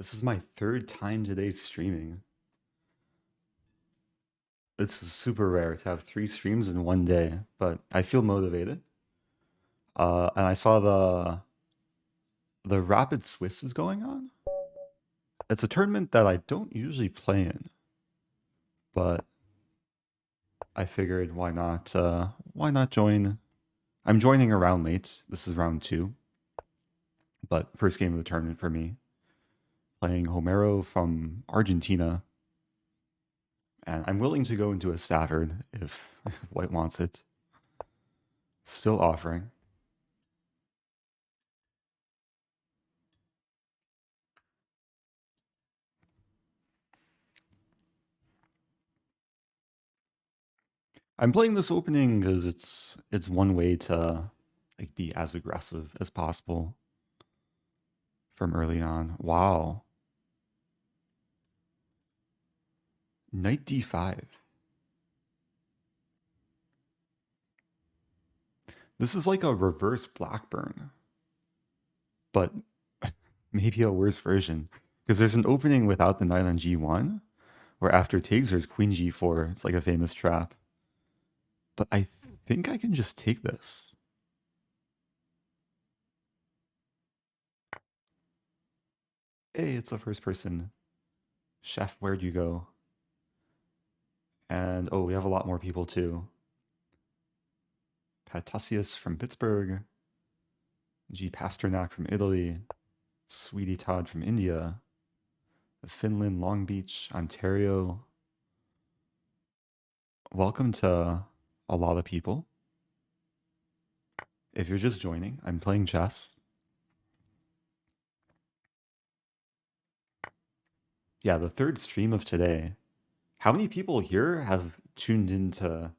This is my third time today streaming. It's super rare to have three streams in one day, but I feel motivated. And I saw the Rapid Swiss is going on. It's a tournament that I don't usually play in, but I figured why not join? I'm joining around late. This is round two, but first game of the tournament for me. Playing Homero from Argentina, and I'm willing to go into a Stafford if White wants it. Still offering. I'm playing this opening because it's one way to like be as aggressive as possible from early on. Wow. Knight d5. This is like a reverse Blackburn, but maybe a worse version. Because there's an opening without the knight on g1, where after takes there's queen g4. It's like a famous trap. But I think I can just take this. Hey, it's a first person. Chef, where'd you go? And oh, we have a lot more people too. Patassius from Pittsburgh, G. Pasternak from Italy, Sweetie Todd from India, Finland, Long Beach, Ontario. Welcome to a lot of people. If you're just joining, I'm playing chess. Yeah, the third stream of today. How many people here have tuned into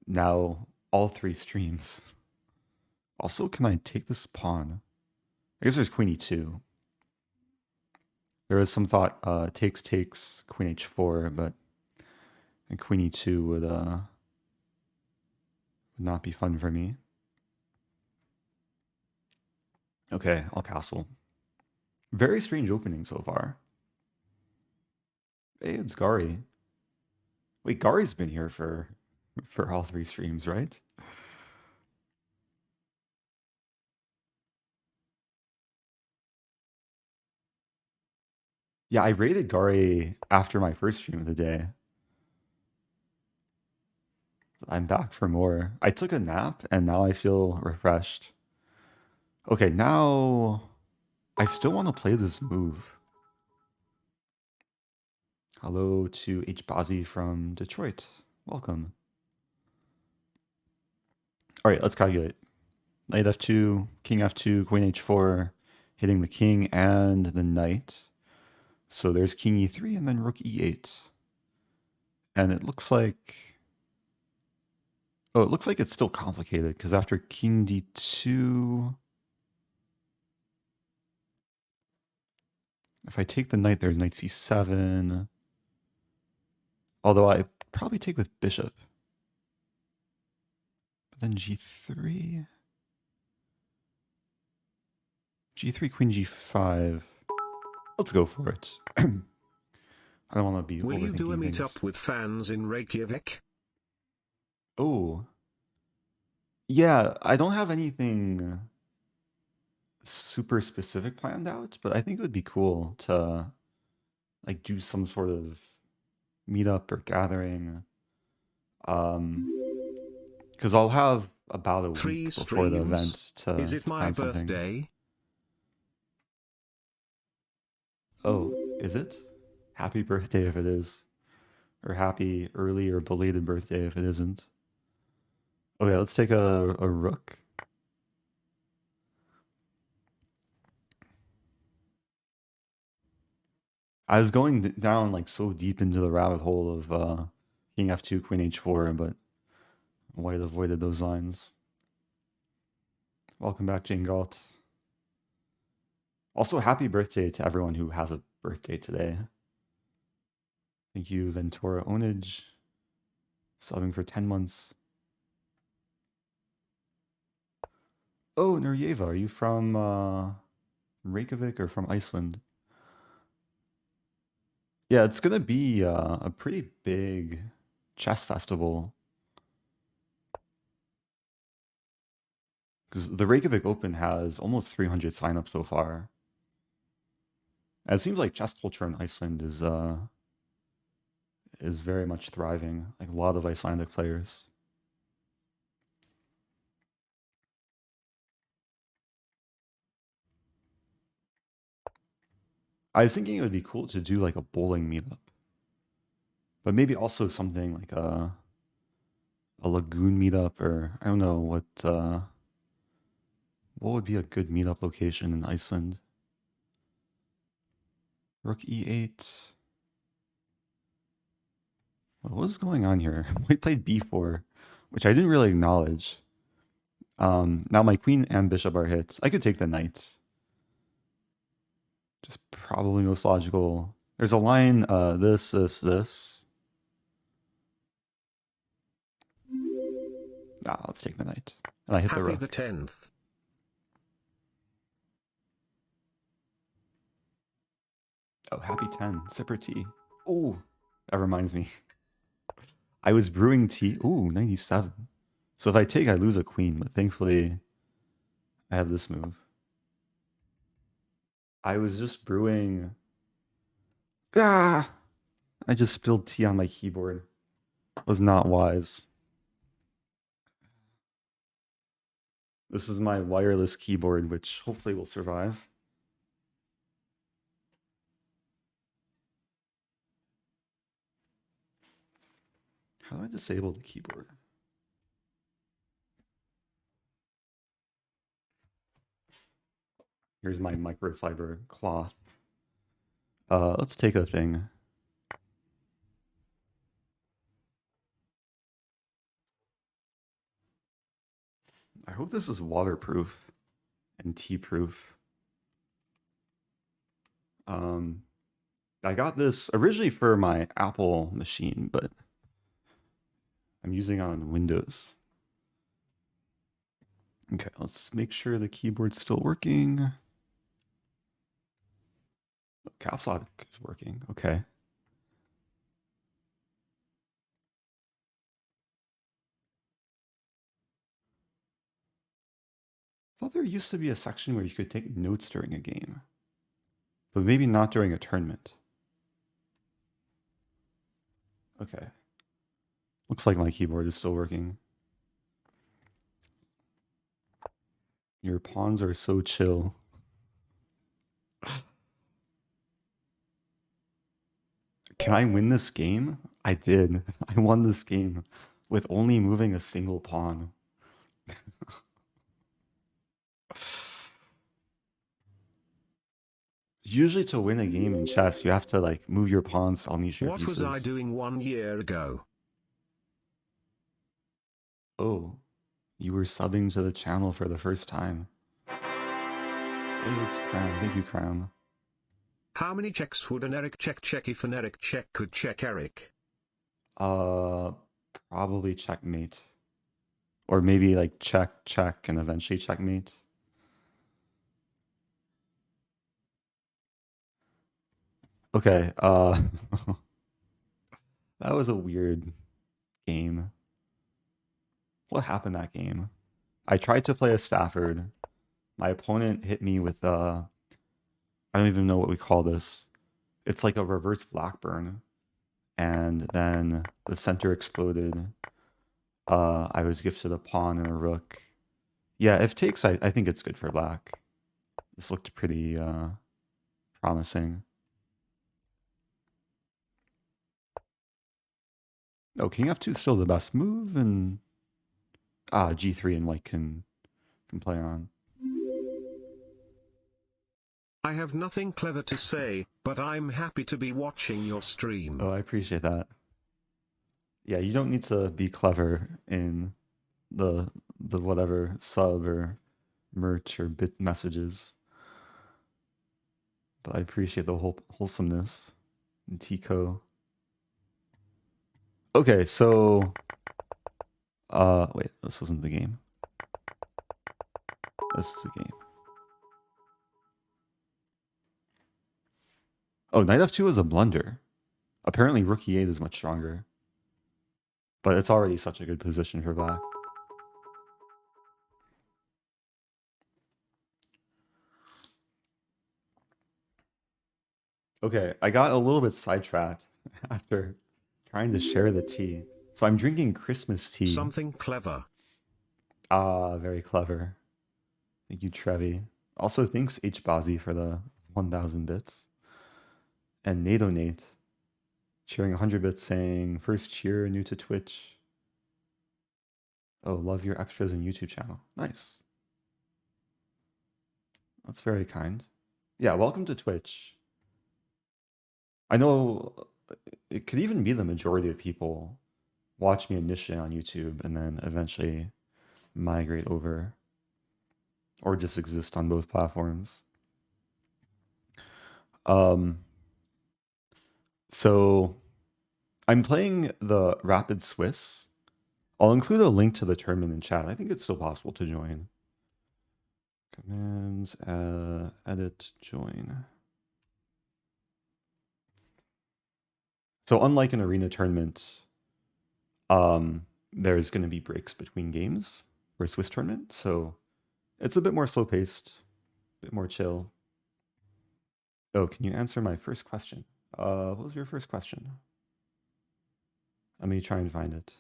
now all three streams? Also, can I take this pawn? I guess there's queen e2. There is some thought takes, queen h4, but and queen e2 would not be fun for me. Okay, I'll castle. Very strange opening so far. Hey, it's Gari. Wait, Gari's been here for all three streams, right? Yeah, I raided Gari after my first stream of the day. I'm back for more. I took a nap and now I feel refreshed. Okay, now I still want to play this move. Hello to H. Bazzi from Detroit. Welcome. All right, let's calculate. Knight f2, king f2, queen h4, hitting the king and the knight. So there's king e3 and then rook e8. And it looks like... Oh, it looks like it's still complicated because after king d2... If I take the knight, there's knight c7. Although I probably take with bishop. But then g3... g3, queen g5. Let's go for it. I don't want to be Will you do a overthinking things. meetup with fans in Reykjavik? Oh. Yeah, I don't have anything super specific planned out, but I think it would be cool to like do some sort of meetup or gathering. Because I'll have about a 3 week before the event streams. to Is it my plan something. birthday? Oh, is it? Happy birthday if it is. Or happy early or belated birthday if it isn't. Okay, let's take a rook. I was going down like so deep into the rabbit hole of king f2, queen h4, but white avoided those lines. Welcome back, Jane Galt. Also, happy birthday to everyone who has a birthday today. Thank you, Ventura Onage, subbing for 10 months. Oh, Nuryeva, are you from Reykjavik or from Iceland? Yeah, it's gonna be a pretty big chess festival because the Reykjavik Open has almost 300 signups so far. And it seems like chess culture in Iceland is very much thriving. Like a lot of Icelandic players. I was thinking it would be cool to do like a bowling meetup, but maybe also something like a lagoon meetup, or I don't know what would be a good meetup location in Iceland. Rook e8. What was going on here? We played b4, which I didn't really acknowledge. Now my queen and bishop are hits. I could take the knight. Just probably most logical. There's a line, this. Nah, let's take the knight. And I hit the Happy the rook. 10th. Oh, happy 10. Sipper tea. Ooh, that reminds me. I was brewing tea. Ooh, 97. So if I take, I lose a queen, but thankfully I have this move. I was just brewing. Ah! I just spilled tea on my keyboard. Was not wise. This is my wireless keyboard, which hopefully will survive. How do I disable the keyboard? Here's my microfiber cloth. Let's take a thing. I hope this is waterproof and tea-proof. I got this originally for my Apple machine, but I'm using it on Windows. Okay, let's make sure the keyboard's still working. Caps lock is working. Okay. I thought there used to be a section where you could take notes during a game, but maybe not during a tournament. Okay. Looks like my keyboard is still working. Your pawns are so chill. Can I win this game? I did. I won this game with only moving a single pawn. Usually to win a game in chess, you have to like move your pawns to unleash your What was I pieces. doing 1 year ago? Oh, you were subbing to the channel for the first time. Hey, it's Crown. Thank you, Crown. How many checks would an Eric check if an Eric check could check Eric? Uh, Probably checkmate. Or maybe like check, and eventually checkmate. Okay, that was a weird game. What happened that game? I tried to play a Stafford. My opponent hit me with I don't even know what we call this. It's like a reverse Blackburn. And then the center exploded. I was gifted a pawn and a rook. Yeah, if takes, I think it's good for black. This looked pretty promising. Oh, king f2 is still the best move, and g3 and white can play on. I have nothing clever to say, but I'm happy to be watching your stream. Oh, I appreciate that. Yeah, you don't need to be clever in the whatever sub or merch or bit messages, but I appreciate the wholesomeness. And Tico. Okay, so wait, this wasn't the game. This is the game. Oh, knight f2 is a blunder. Apparently, rook e8 is much stronger, but it's already such a good position for black. Okay, I got a little bit sidetracked after trying to share the tea. So I'm drinking Christmas tea. Something clever. Ah, very clever. Thank you, Trevi. Also, thanks H Bazi for the 1,000 bits. And NATO Nate sharing 100 bits saying, first cheer, new to Twitch. Oh, love your extras and YouTube channel. Nice. That's very kind. Yeah, welcome to Twitch. I know it could even be the majority of people watch me initially on YouTube and then eventually migrate over or just exist on both platforms. Um, so I'm playing the Rapid Swiss. I'll include a link to the tournament in chat. I think it's still possible to join. Commands, edit, join. So unlike an arena tournament, there's going to be breaks between games for a Swiss tournament. So it's a bit more slow paced, a bit more chill. Oh, can you answer my first question? What was your first question? Let me try and find it.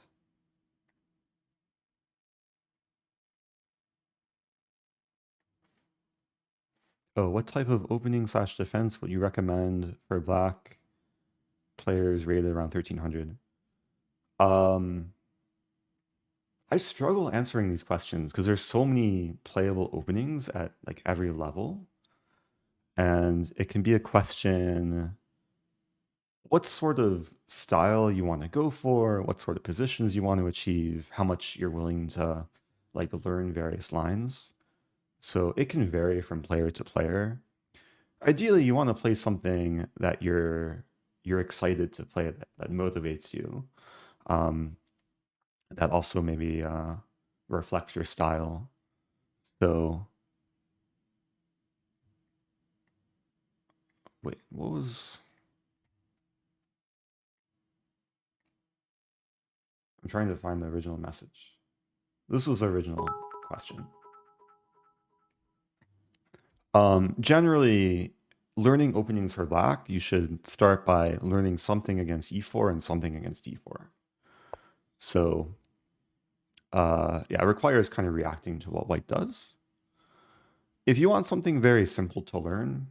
Oh, what type of opening slash defense would you recommend for black players rated around 1300? I struggle answering these questions because there's so many playable openings at like every level. And it can be a question what sort of style you want to go for, what sort of positions you want to achieve, how much you're willing to like learn various lines. So it can vary from player to player. Ideally, you want to play something that you're excited to play that motivates you. Um, that also maybe reflects your style. So wait, what was? I'm trying to find the original message. This was the original question. Generally, learning openings for black, you should start by learning something against e4 and something against d4. So, yeah, it requires kind of reacting to what white does. If you want something very simple to learn,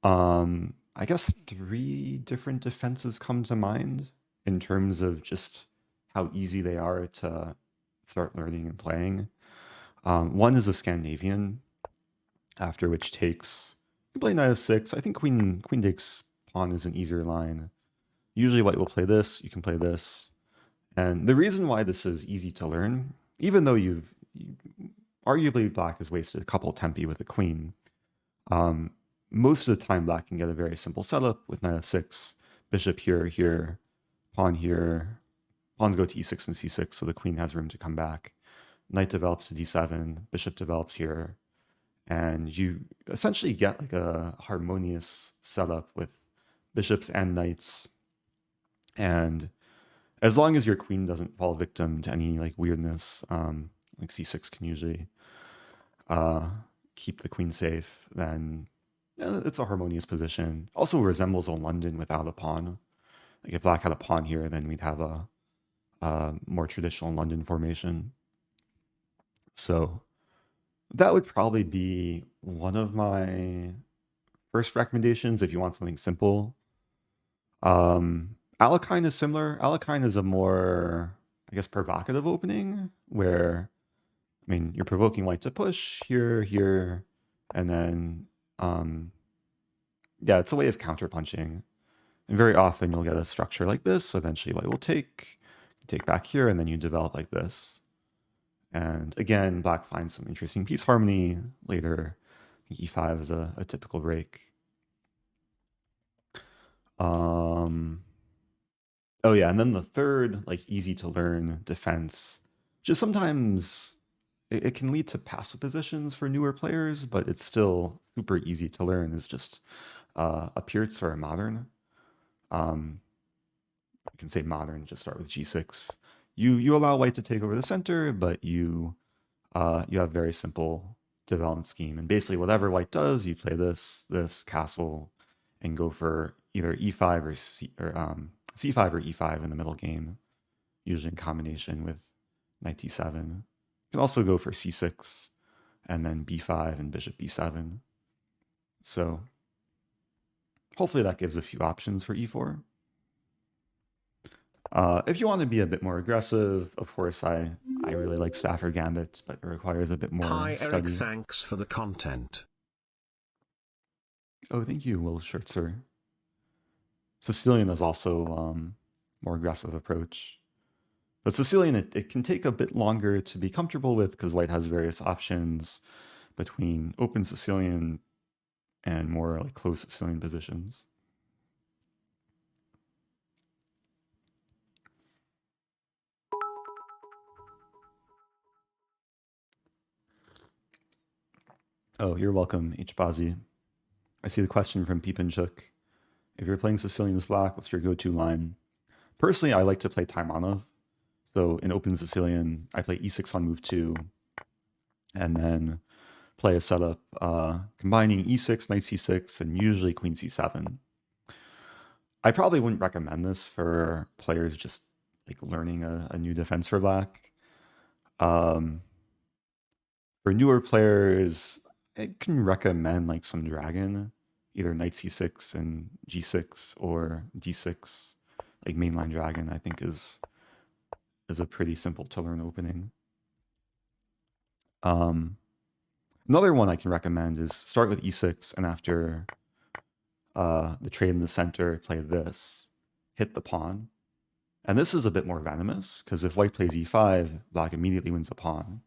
I guess three different defenses come to mind in terms of just how easy they are to start learning and playing. One is a Scandinavian, after which takes you play knight f6. I think queen takes pawn is an easier line. Usually white will play this, you can play this. And the reason why this is easy to learn, even though you arguably black has wasted a couple tempi with a queen, most of the time black can get a very simple setup with knight f6, bishop here, here, pawn here. Pawns go to e6 and c6, so the queen has room to come back. Knight develops to d7, bishop develops here, and you essentially get like a harmonious setup with bishops and knights. And as long as your queen doesn't fall victim to any like weirdness, like c6 can usually keep the queen safe, then it's a harmonious position. Also resembles a London without a pawn. Like if black had a pawn here, then we'd have a more traditional London formation. So that would probably be one of my first recommendations if you want something simple. Alekhine is similar. Alekhine is a more, I guess, provocative opening where, I mean, you're provoking white to push here, here, and then, yeah, it's a way of counterpunching. And very often you'll get a structure like this. Eventually, white will take back here, and then you develop like this. And again, black finds some interesting piece harmony later. E5 is a typical break. Oh yeah, and then the third, like easy to learn defense, just sometimes it can lead to passive positions for newer players, but it's still super easy to learn. Is just a Pierce or a modern. You can say modern, just start with g6. You allow white to take over the center, but you have very simple development scheme. And basically, whatever white does, you play this castle, and go for either e5 or c5 or e5 in the middle game, usually in combination with knight d7. You can also go for c6 and then b5 and bishop b7. So hopefully that gives a few options for e4. If you want to be a bit more aggressive, of course, I really like Stafford Gambit, but it requires a bit more Hi Eric, study. thanks for the content. Oh, thank you, Will Schertzer. Sicilian is also more aggressive approach. But Sicilian, it can take a bit longer to be comfortable with because white has various options between open Sicilian and more like closed Sicilian positions. Oh, you're welcome, Hbazi. I see the question from Peepinchuk. If you're playing Sicilian as black, what's your go-to line? Personally, I like to play Taimanov. So in open Sicilian, I play e6 on move 2, and then play a setup combining e6, knight c6, and usually queen c7. I probably wouldn't recommend this for players just like learning a new defense for black. Um, for newer players, I can recommend like some dragon, either knight c6 and g6 or d6. Like mainline dragon, I think is a pretty simple to learn opening. Another one I can recommend is start with e6, and after the trade in the center, play this, hit the pawn. And this is a bit more venomous, because if white plays e5, black immediately wins a pawn.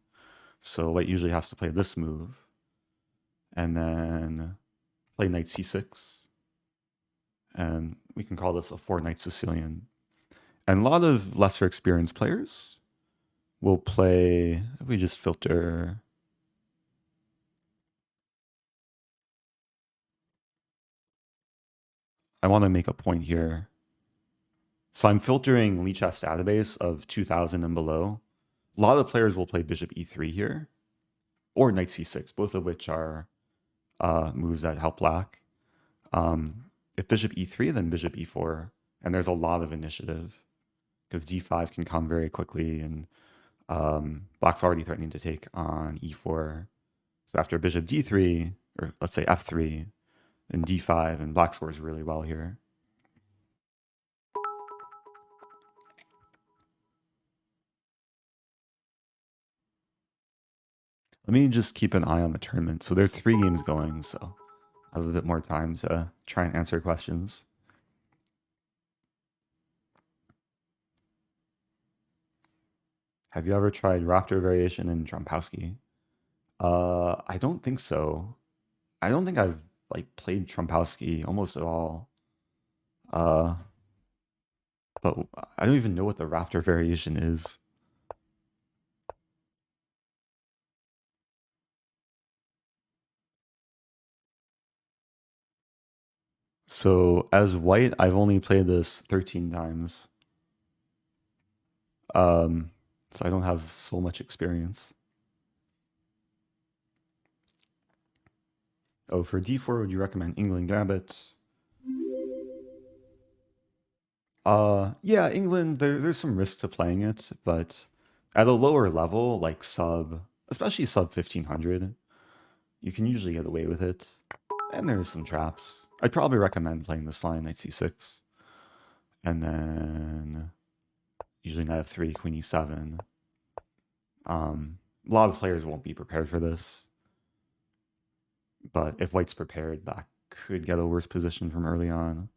So white usually has to play this move, and then play knight c6. And we can call this a 4-knight Sicilian. And a lot of lesser experienced players will play, if we just filter, I want to make a point here. So I'm filtering Lichess database of 2000 and below. A lot of players will play bishop e3 here, or knight c6, both of which are moves that help black. If bishop e3, then bishop e4, and there's a lot of initiative because d5 can come very quickly, and black's already threatening to take on e4. So after bishop d3, or let's say f3, then d5, and black scores really well here. Let me just keep an eye on the tournament. So there's 3 games going, so I have a bit more time to try and answer questions. Have you ever tried Raptor Variation in Trompowsky? I don't think so. I don't think I've like played Trompowsky almost at all. Uh, but I don't even know what the Raptor Variation is. So as white, I've only played this 13 times. So I don't have so much experience. Oh, for d4, would you recommend England Gambit? Yeah, England, there's some risk to playing it, but at a lower level, like especially sub 1500, you can usually get away with it. And there's some traps. I'd probably recommend playing this line, knight c6. And then usually knight f3, queen e7. A lot of players won't be prepared for this. But if white's prepared, that could get a worse position from early on.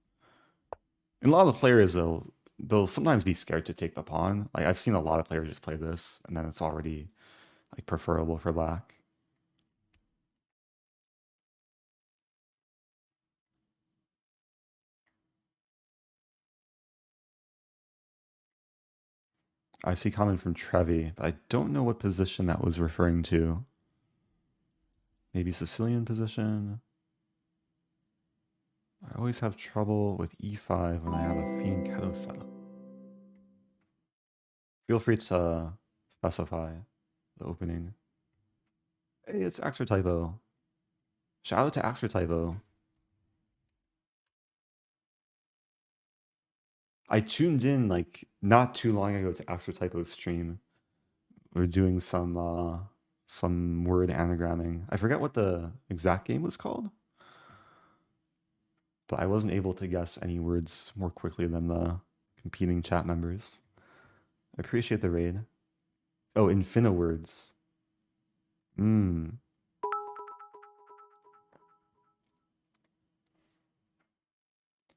And a lot of players, they'll sometimes be scared to take the pawn. Like I've seen a lot of players just play this, and then it's already like preferable for black. I see comment from Trevi, but I don't know what position that was referring to. Maybe Sicilian position. I always have trouble with e5 when I have a fianchetto setup. Feel free to specify the opening. Hey, it's Axertypo. Shout out to Axertypo. I tuned in like not too long ago to Axertypo's stream. We're doing some word anagramming. I forget what the exact game was called, but I wasn't able to guess any words more quickly than the competing chat members. I appreciate the raid. Oh, Infiniwords. Hmm.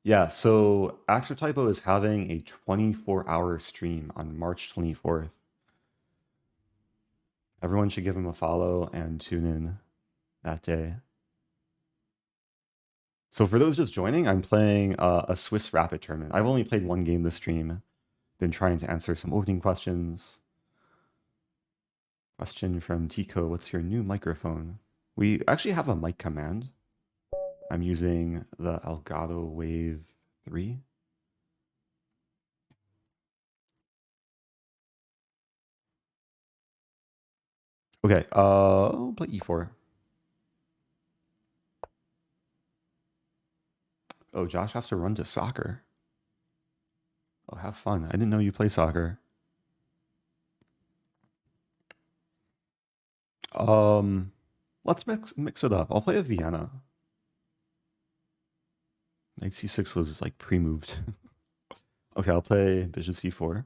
Yeah, so Axertypo is having a 24-hour stream on March 24th. Everyone should give him a follow and tune in that day. So for those just joining, I'm playing a Swiss Rapid tournament. I've only played one game this stream. Been trying to answer some opening questions. Question from Tico, what's your new microphone? We actually have a mic command. I'm using the Elgato Wave 3. Okay, I'll play e4. Oh, Josh has to run to soccer. Oh, have fun. I didn't know you play soccer. Um, let's mix it up. I'll play a Vienna. Knight c6 was like pre-moved. Okay, I'll play bishop c4.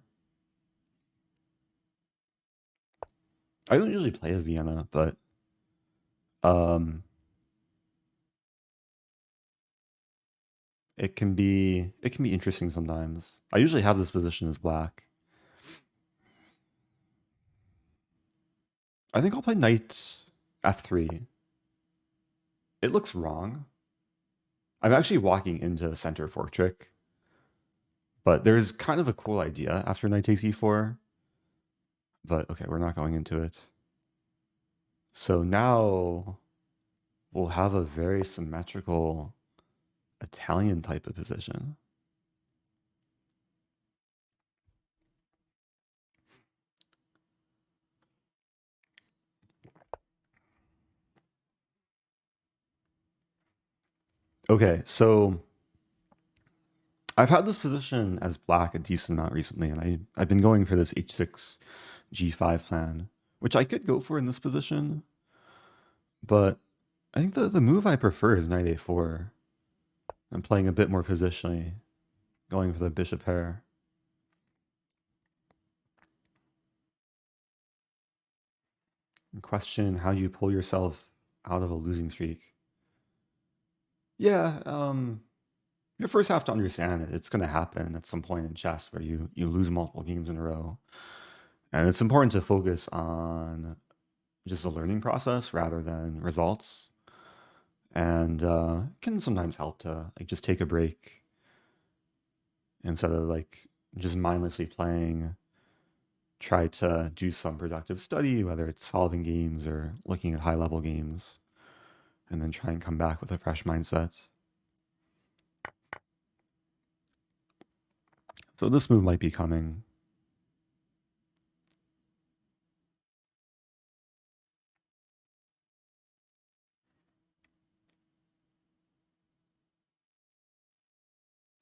I don't usually play a Vienna, but um, it can be interesting sometimes. I usually have this position as black. I think I'll play knight f3. It looks wrong. I'm actually walking into the center fork trick, but there's kind of a cool idea after knight takes e4. But okay, we're not going into it. So now we'll have a very symmetrical Italian type of position. Okay, so I've had this position as black a decent amount recently, and I've been going for this h6 g5 plan, which I could go for in this position, but I think the move I prefer is knight a4. I'm playing a bit more positionally, going for the bishop pair. Question, how do you pull yourself out of a losing streak? Yeah, you first have to understand it. It's going to happen at some point in chess where you lose multiple games in a row. And it's important to focus on just the learning process rather than results. And it can sometimes help to like just take a break instead of like just mindlessly playing. Try to do some productive study, whether it's solving games or looking at high level games, and then try and come back with a fresh mindset. So this move might be coming.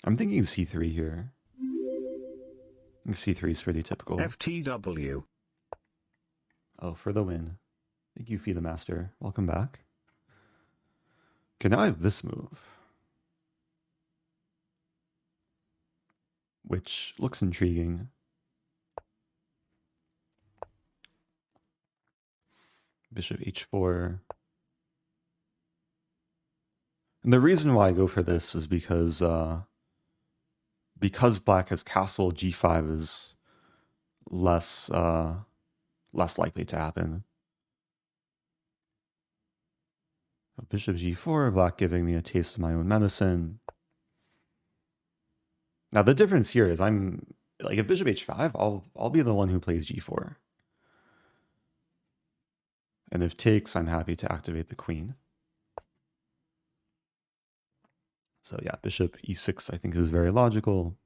I'm thinking c3 here. I think c3 is pretty typical. FTW. Oh, for the win. Thank you, Fee the Master. Welcome back. Okay, now I have this move, which looks intriguing. Bishop h4. And the reason why I go for this is because black has castle, g5 is less likely to happen. Bishop g4, black giving me a taste of my own medicine. Now the difference here is I'm like if bishop h5, I'll be the one who plays g4. And if takes, I'm happy to activate the queen. So yeah, bishop e6 I think is very logical.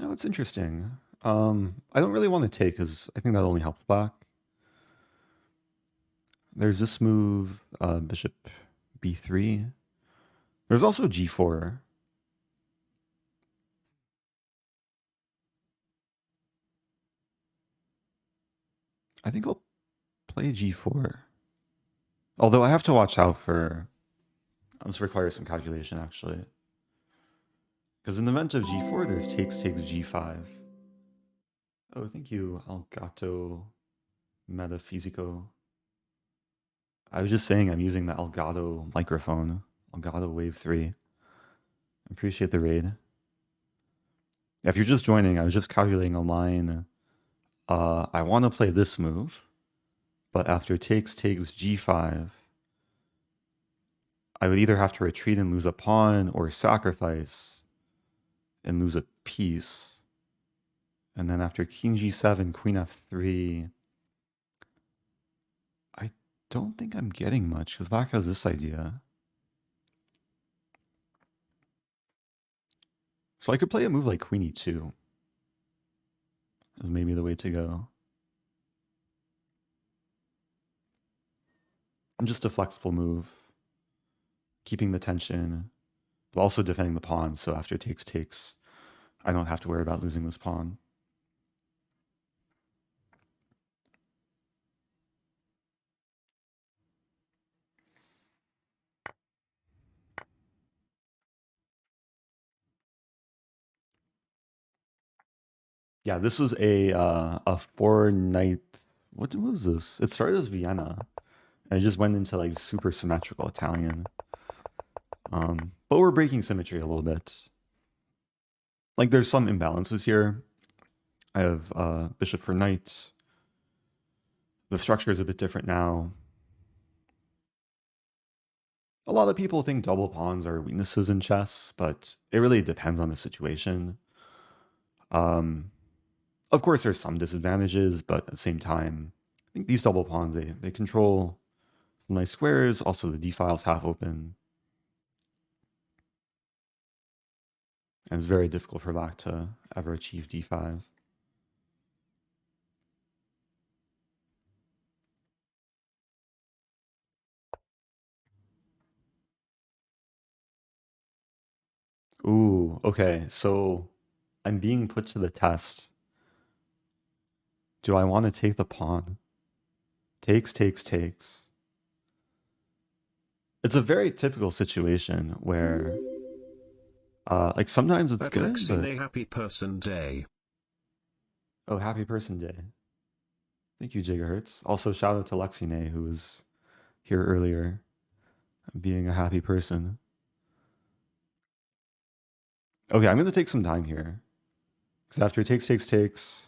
Oh, it's interesting. I don't really want to take because I think that only helps black. There's this move, bishop b3. There's also g4. I think I'll play g4. Although I have to watch out for... This requires some calculation, actually. Because in the event of g4, there's takes g5. Oh, thank you, Elgato Metafisico. I was just saying I'm using the Elgato microphone, Elgato Wave 3. I appreciate the raid. If you're just joining, I was just calculating a line. I want to play this move, but after takes g5, I would either have to retreat and lose a pawn or sacrifice and lose a piece. And then after king g7, queen f3, I don't think I'm getting much because black has this idea. So I could play a move like queen e2 is maybe the way to go. And just a flexible move, keeping the tension, but also defending the pawn. So after takes, I don't have to worry about losing this pawn. Yeah, this was a 4-knight. What was this? It started as Vienna, and it just went into like super symmetrical Italian. But we're breaking symmetry a little bit. Like there's some imbalances here. I have bishop for knight. The structure is a bit different now. A lot of people think double pawns are weaknesses in chess, but it really depends on the situation. Of course, there's some disadvantages, but at the same time, I think these double pawns, they control some nice squares. Also, the d file's half open. And it's very difficult for black to ever achieve d5. Ooh, okay. So I'm being put to the test. Do I want to take the pawn? Takes. It's a very typical situation where, like sometimes it's That good, but Laclede happy person day. oh, happy person day. Thank you, Gigahertz. Also, shout out to Lexine, who was here earlier, being a happy person. Okay, I'm going to take some time here. Because after takes,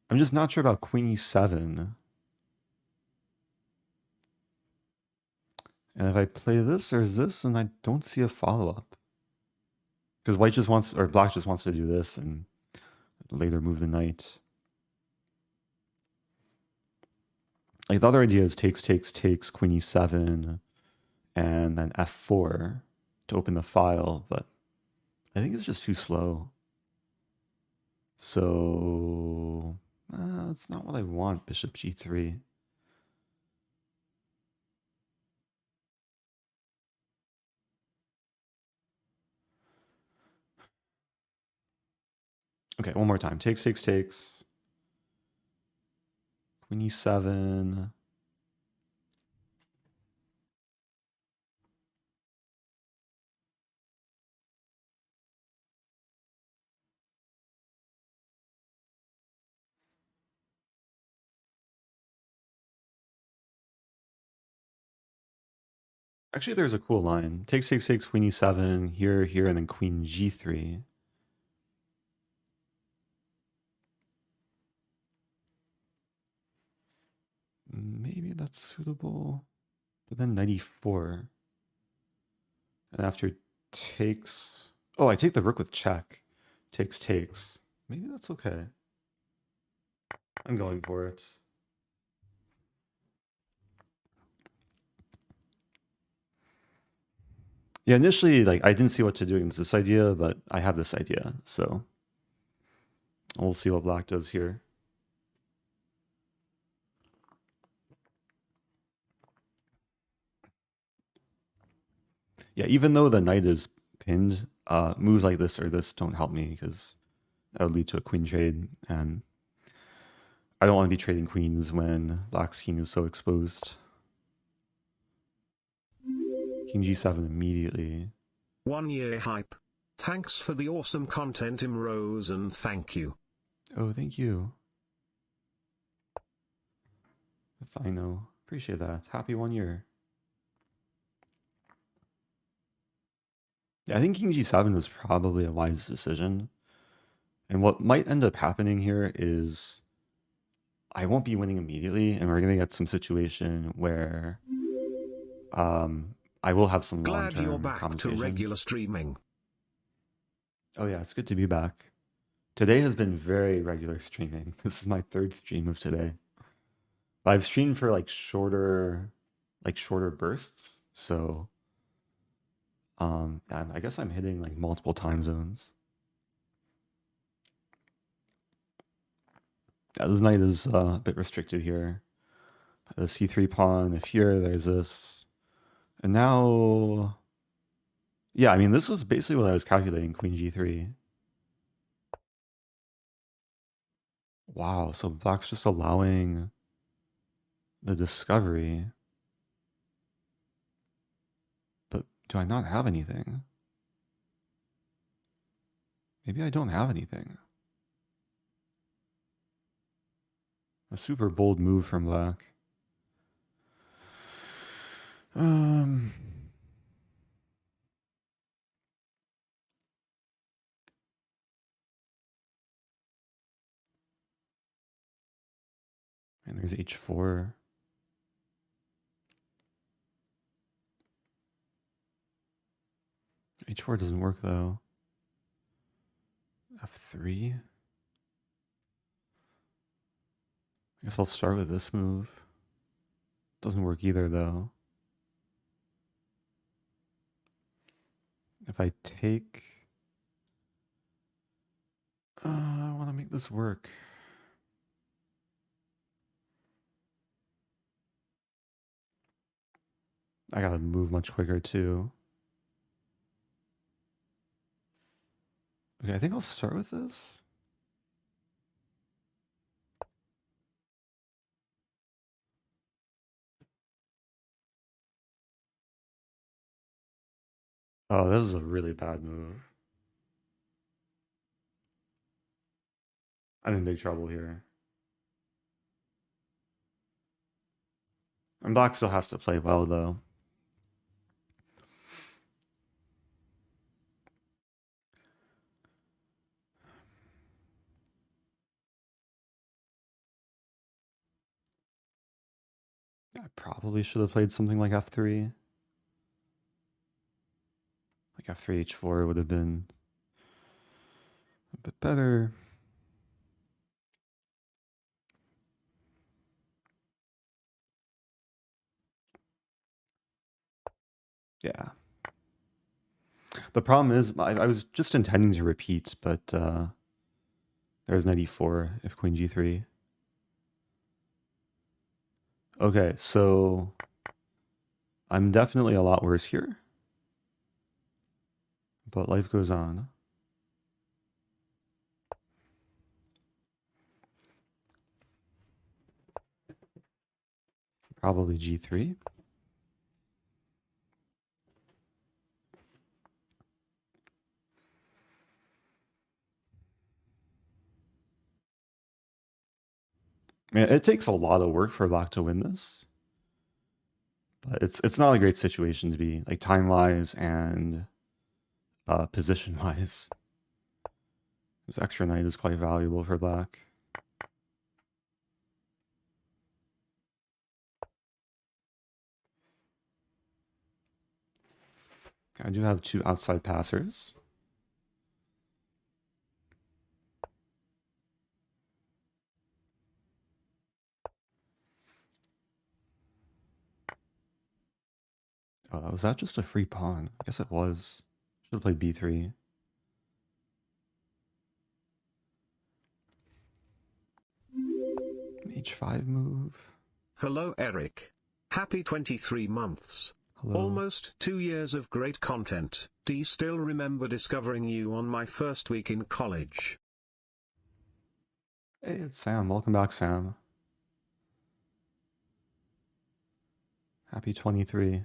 I'm just not sure about queen e7. And if I play this or this, and I don't see a follow-up. Because white just wants, or black just wants to do this and later move the knight. Like the other idea is takes, queen e7, and then f4 to open the file, but I think it's just too slow. So that's not what I want, bishop g3. Okay, one more time. Takes. Queen e7. Actually, there's a cool line. Takes, queen e7, here, and then queen g3. Maybe that's suitable. But then knight e4. And after takes... Oh, I take the rook with check. Takes. Maybe that's okay. I'm going for it. Yeah, initially, like I didn't see what to do against this idea, but I have this idea, so we'll see what black does here. Yeah, even though the knight is pinned, moves like this or this don't help me because that would lead to a queen trade, and I don't want to be trading queens when black's king is so exposed. King g7 immediately. 1 year hype. Thanks for the awesome content, Rosen. Thank you. Oh, thank you. If I know. Appreciate that. Happy 1 year. Yeah, I think king g7 was probably a wise decision. And what might end up happening here is I won't be winning immediately, and we're going to get some situation where I will have some Glad you're long-term back to compensation. regular streaming. Oh yeah, it's good to be back. Today has been very regular streaming. This is my third stream of today. But I've streamed for shorter bursts. So I guess I'm hitting like multiple time zones. Yeah, this knight is a bit restricted here. The c3 pawn, if here, there's this. And now, yeah, I mean, this is basically what I was calculating, queen g3. Wow, so black's just allowing the discovery. But do I not have anything? Maybe I don't have anything. A super bold move from black. Um, and there's h4. h4 doesn't work though. f3. I guess I'll start with this move. Doesn't work either though. If I take, I want to make this work. I gotta move much quicker too. Okay, I think I'll start with this. Oh, this is a really bad move. I'm in big trouble here. And black still has to play well though. I probably should have played something like f3. Like f3, h4 would have been a bit better. Yeah. The problem is I was just intending to repeat, but there's knight e4 if queen g3. Okay, so I'm definitely a lot worse here. But life goes on. Probably g3. Man, it takes a lot of work for black to win this. But it's not a great situation to be, like time-wise and position-wise. This extra knight is quite valuable for black. I do have two outside passers. Oh, was that just a free pawn? I guess it was. Should have played b3. H5 move. Hello Eric. Happy 23 months. Hello. Almost 2 years of great content. Do you still remember discovering you on my first week in college? Hey, it's Sam. Welcome back, Sam. Happy 23.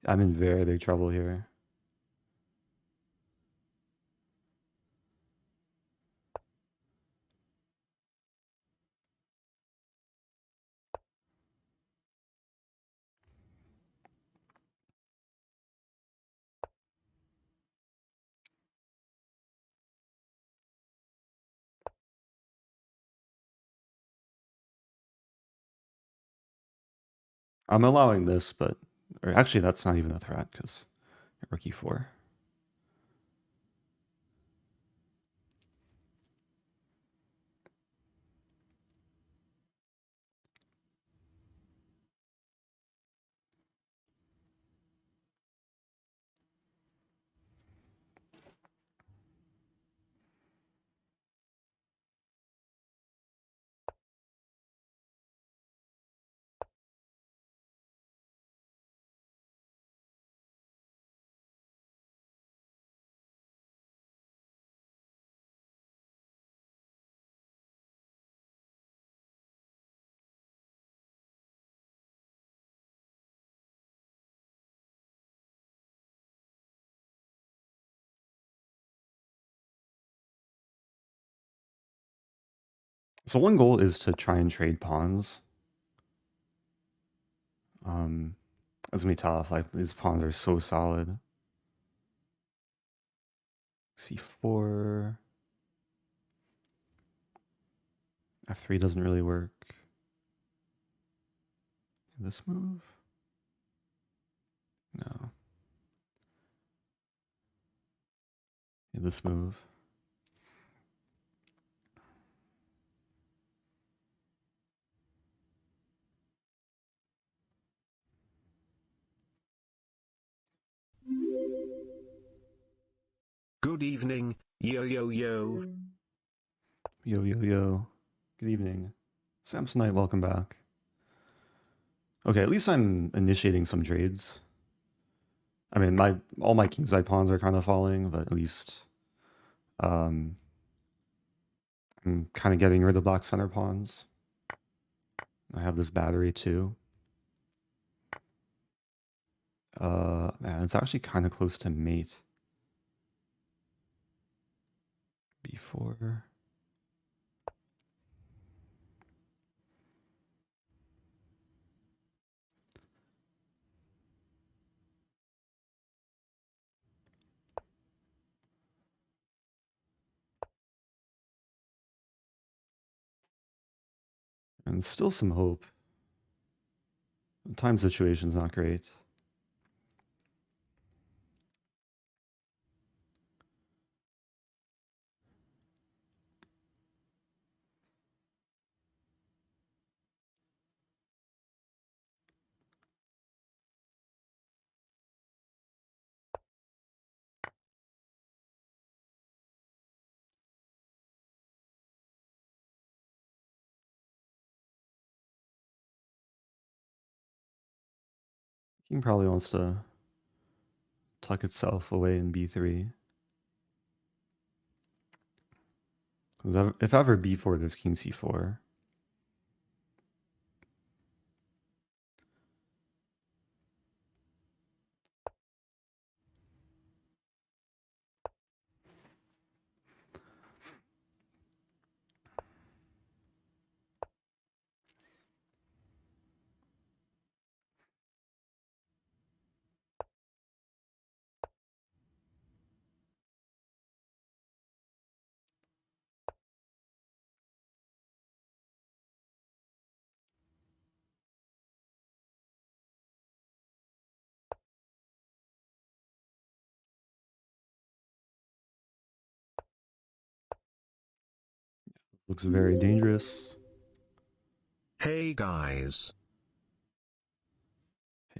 I'm in very big trouble here. I'm allowing this, but or actually, that's not even a threat because rook e4. So one goal is to try and trade pawns. That's gonna be tough. Like these pawns are so solid. C4. F3 doesn't really work. This move? No. This move. Good evening, yo yo yo. Yo, yo, yo. Good evening. Samsonite, welcome back. Okay, at least I'm initiating some trades. I mean, all my kingside pawns are kind of falling, but at least I'm kind of getting rid of black center pawns. I have this battery too. Man, it's actually kind of close to mate. B4. And still some hope. The time situation's not great. King probably wants to tuck itself away in B3. If ever B4, there's king C4. Looks very dangerous. Hey guys.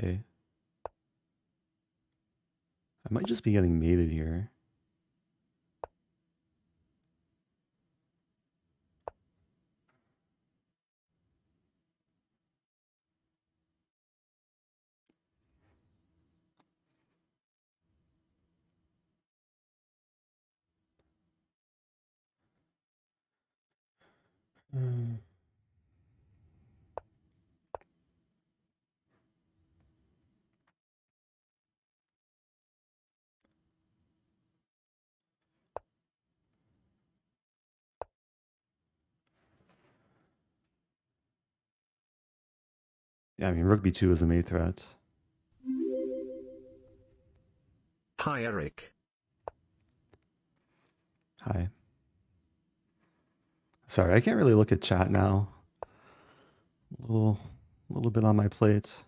Okay. I might just be getting mated here. Hmm. Yeah, I mean, rook b2 is a mate threat. Hi Eric. Hi. Sorry, I can't really look at chat now. A little bit on my plate.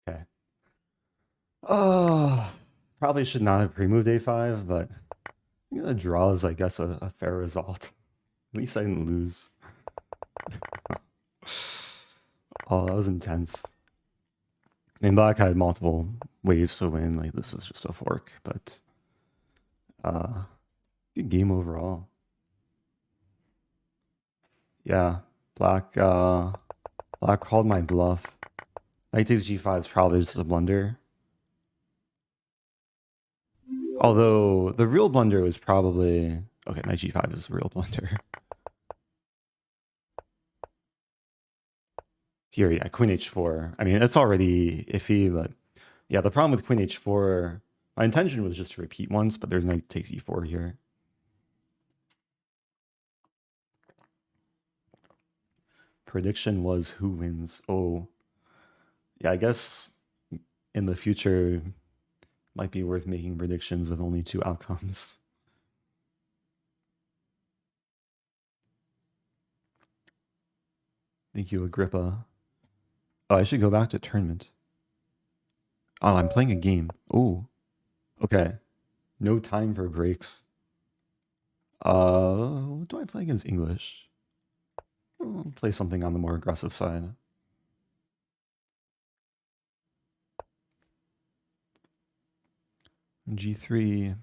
Okay. Oh, probably should not have pre-moved a5, but the draw is, I guess, a fair result. At least I didn't lose. Oh, that was intense. And black had multiple ways to win. Like, this is just a fork, but good game overall. Yeah, black called my bluff. Knight takes g5 is probably just a blunder. Although the real blunder was probably okay. Knight g5 is the real blunder. Here, yeah, queen h4. I mean, it's already iffy, but yeah, the problem with queen h4, my intention was just to repeat once, but there's knight takes e4 here. Prediction was who wins. Oh, yeah, I guess in the future might be worth making predictions with only two outcomes. Thank you, Agrippa. Oh, I should go back to tournament. Oh, I'm playing a game. Oh, okay. No time for breaks. What do I play against English? I'll play something on the more aggressive side. G3.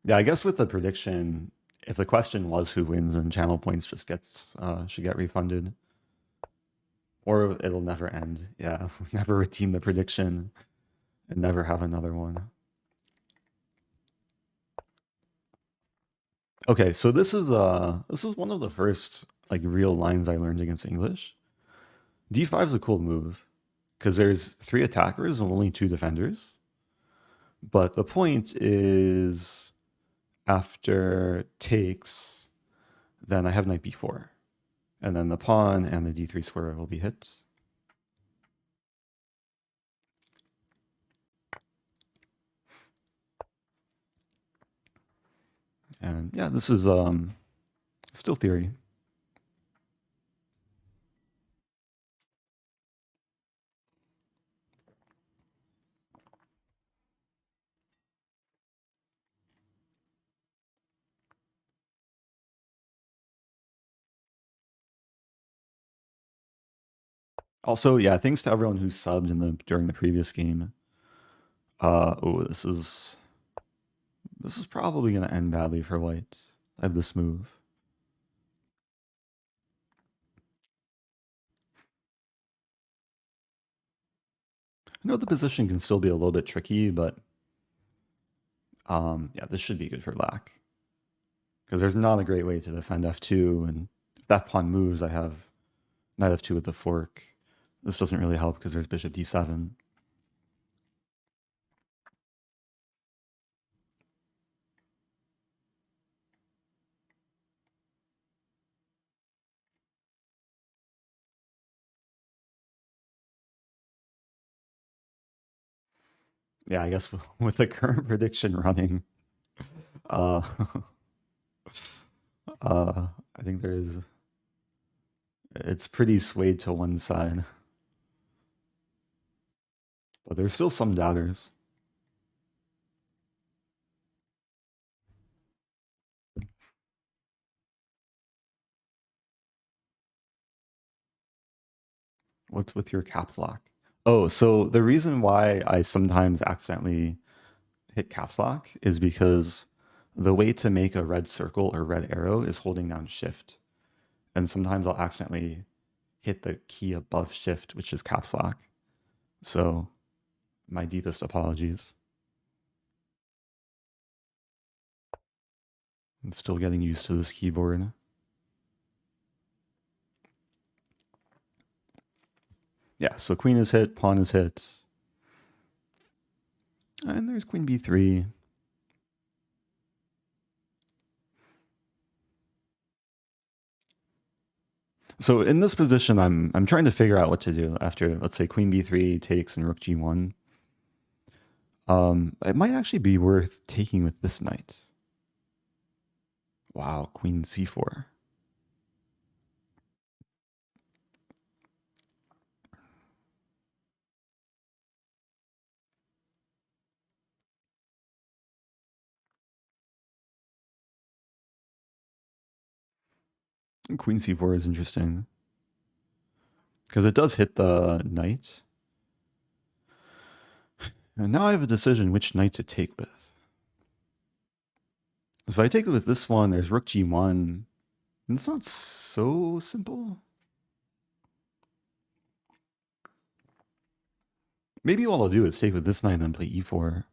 Yeah, I guess with the prediction, if the question was who wins, then channel points just gets should get refunded, or it'll never end. Yeah, never redeem the prediction and never have another one. Okay, so this is one of the first like real lines I learned against English. D5 is a cool move because there's three attackers and only two defenders. But the point is after takes, then I have knight b4. And then the pawn and the d3 square will be hit. And yeah, this is still theory. Also, yeah, thanks to everyone who subbed during the previous game. Oh, this is probably gonna end badly for white. I have this move. I know the position can still be a little bit tricky, but yeah, this should be good for black. Because there's not a great way to defend f2, and that pawn moves, I have knight f2 with the fork. This doesn't really help because there's bishop d7. Yeah, I guess with the current prediction running, uh, I think it's pretty swayed to one side, but there's still some doubters. What's with your caps lock? Oh, so the reason why I sometimes accidentally hit caps lock is because the way to make a red circle or red arrow is holding down shift. And sometimes I'll accidentally hit the key above shift, which is caps lock. So my deepest apologies. I'm still getting used to this keyboard. Yeah, so queen is hit, pawn is hit. And there's queen b3. So in this position, I'm trying to figure out what to do after, let's say, queen b3 takes and rook g1. It might actually be worth taking with this knight. Wow, queen c4. And queen c4 is interesting because it does hit the knight. And now I have a decision which knight to take with. So if I take it with this one, there's rook g1. And it's not so simple. Maybe what I'll do is take with this knight and then play e4.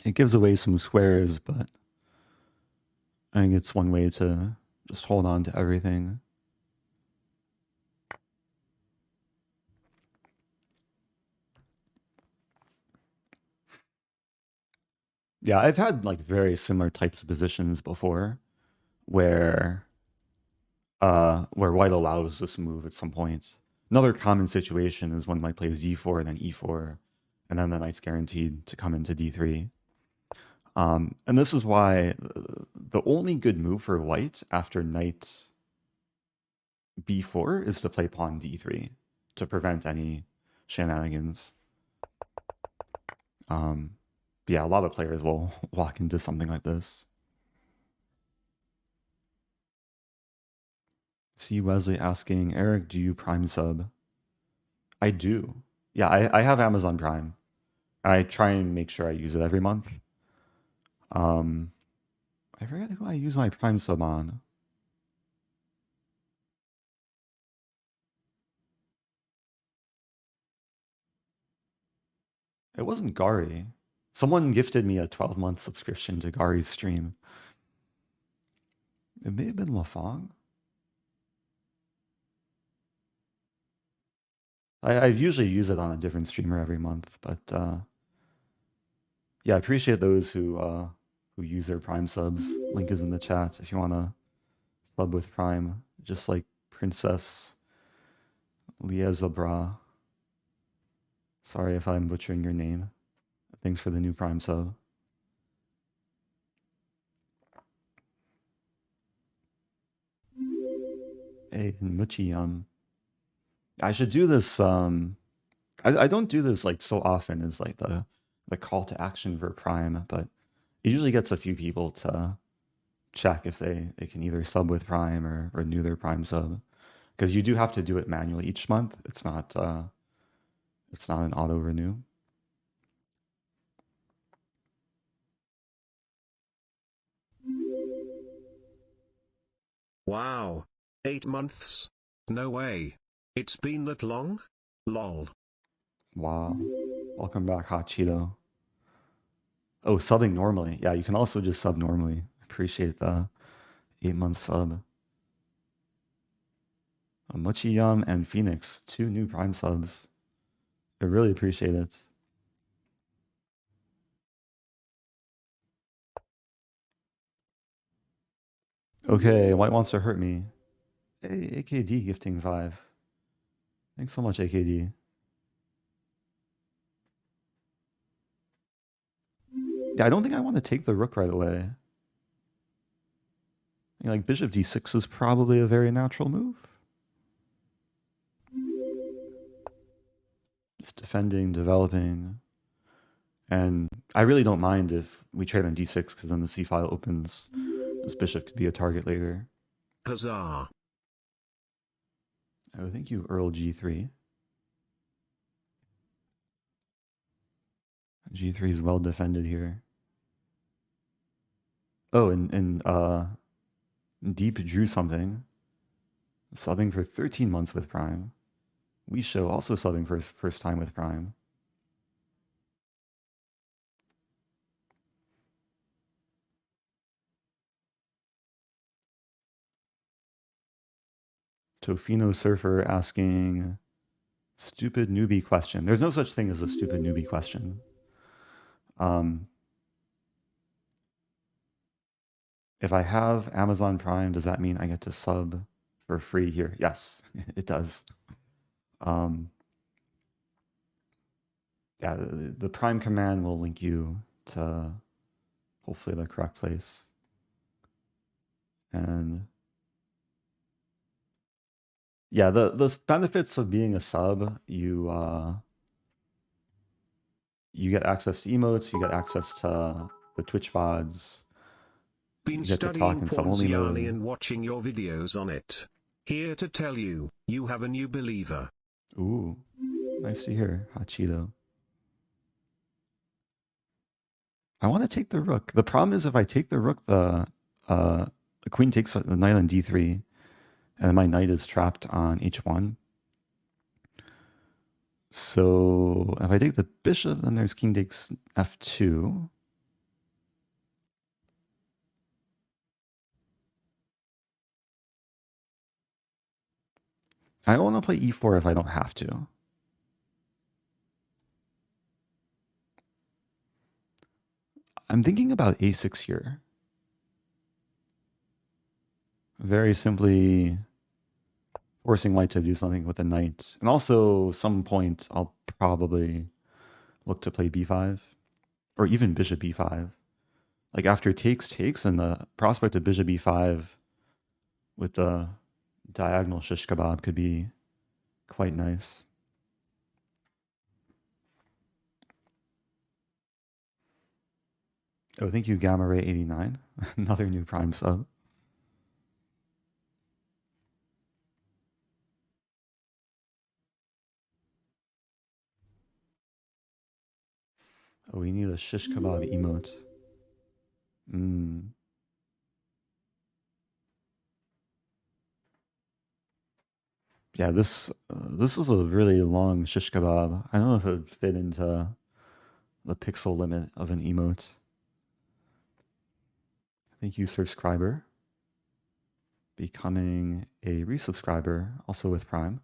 It gives away some squares, but I think it's one way to just hold on to everything. Yeah, I've had like very similar types of positions before where white allows this move at some point. Another common situation is when white plays d4 and then e4, and then the knight's guaranteed to come into d3. And this is why the only good move for white after knight b4 is to play pawn d3 to prevent any shenanigans. Yeah, a lot of players will walk into something like this. See Wesley asking, Eric, do you Prime sub? I do. Yeah, I have Amazon Prime. I try and make sure I use it every month. I forget who I use my Prime sub on. It wasn't Gari. Someone gifted me a 12-month subscription to Gari's stream. It may have been Lafong. I usually use it on a different streamer every month, but yeah, I appreciate those who use their Prime subs. Link is in the chat if you want to sub with Prime, just like Princess Liezabra. Sorry if I'm butchering your name. Thanks for the new Prime sub. Hey, Muchi, I should do this. I don't do this like so often as like the call to action for Prime, but it usually gets a few people to check if they can either sub with Prime or renew their Prime sub, because you do have to do it manually each month. It's not an auto renew. Wow. 8 months? No way. It's been that long? Lol. Wow. Welcome back, Hot Cheeto. Oh, subbing normally. Yeah, you can also just sub normally. Appreciate the 8-month sub. Mochi Yum and Phoenix, 2 new Prime subs. I really appreciate it. Okay, White wants to hurt me. Hey, AKD gifting 5. Thanks so much, AKD. Yeah, I don't think I want to take the rook right away. Like bishop d6 is probably a very natural move. Just defending, developing. And I really don't mind if we trade on d6 because then the c file opens. This bishop could be a target later. Huzzah. Oh, thank you, Earl G3. G3 is well defended here. Oh, and Deep drew something. Subbing for 13 months with Prime. We show also subbing for first time with Prime. Tofino Surfer asking stupid newbie question. There's no such thing as a stupid newbie question. If I have Amazon Prime, does that mean I get to sub for free here? Yes, it does. Yeah, the Prime command will link you to hopefully the correct place. And yeah, the benefits of being a sub, you get access to emotes, you get access to the Twitch VODs, Been you get to talk studying in sub-only Porziani mode. and watching your videos on it. Here to tell you, you have a new believer. Ooh, nice to hear, Hachido. I want to take the rook. The problem is if I take the rook, the queen takes the knight on d3, and my knight is trapped on h1. So if I take the bishop, then there's king takes f2. I don't want to play e4 if I don't have to. I'm thinking about a6 here. Very simply forcing white to do something with the knight. And also, some point, I'll probably look to play b5 or even bishop b5. Like after takes, and the prospect of bishop b5 with the diagonal shish kebab could be quite nice. Oh, thank you, Gamma Ray 89. Another new Prime sub. Oh, we need a shish kebab emote. Yeah, this is a really long shish kebab. I don't know if it would fit into the pixel limit of an emote. Thank you, subscriber. Becoming a resubscriber, also with Prime.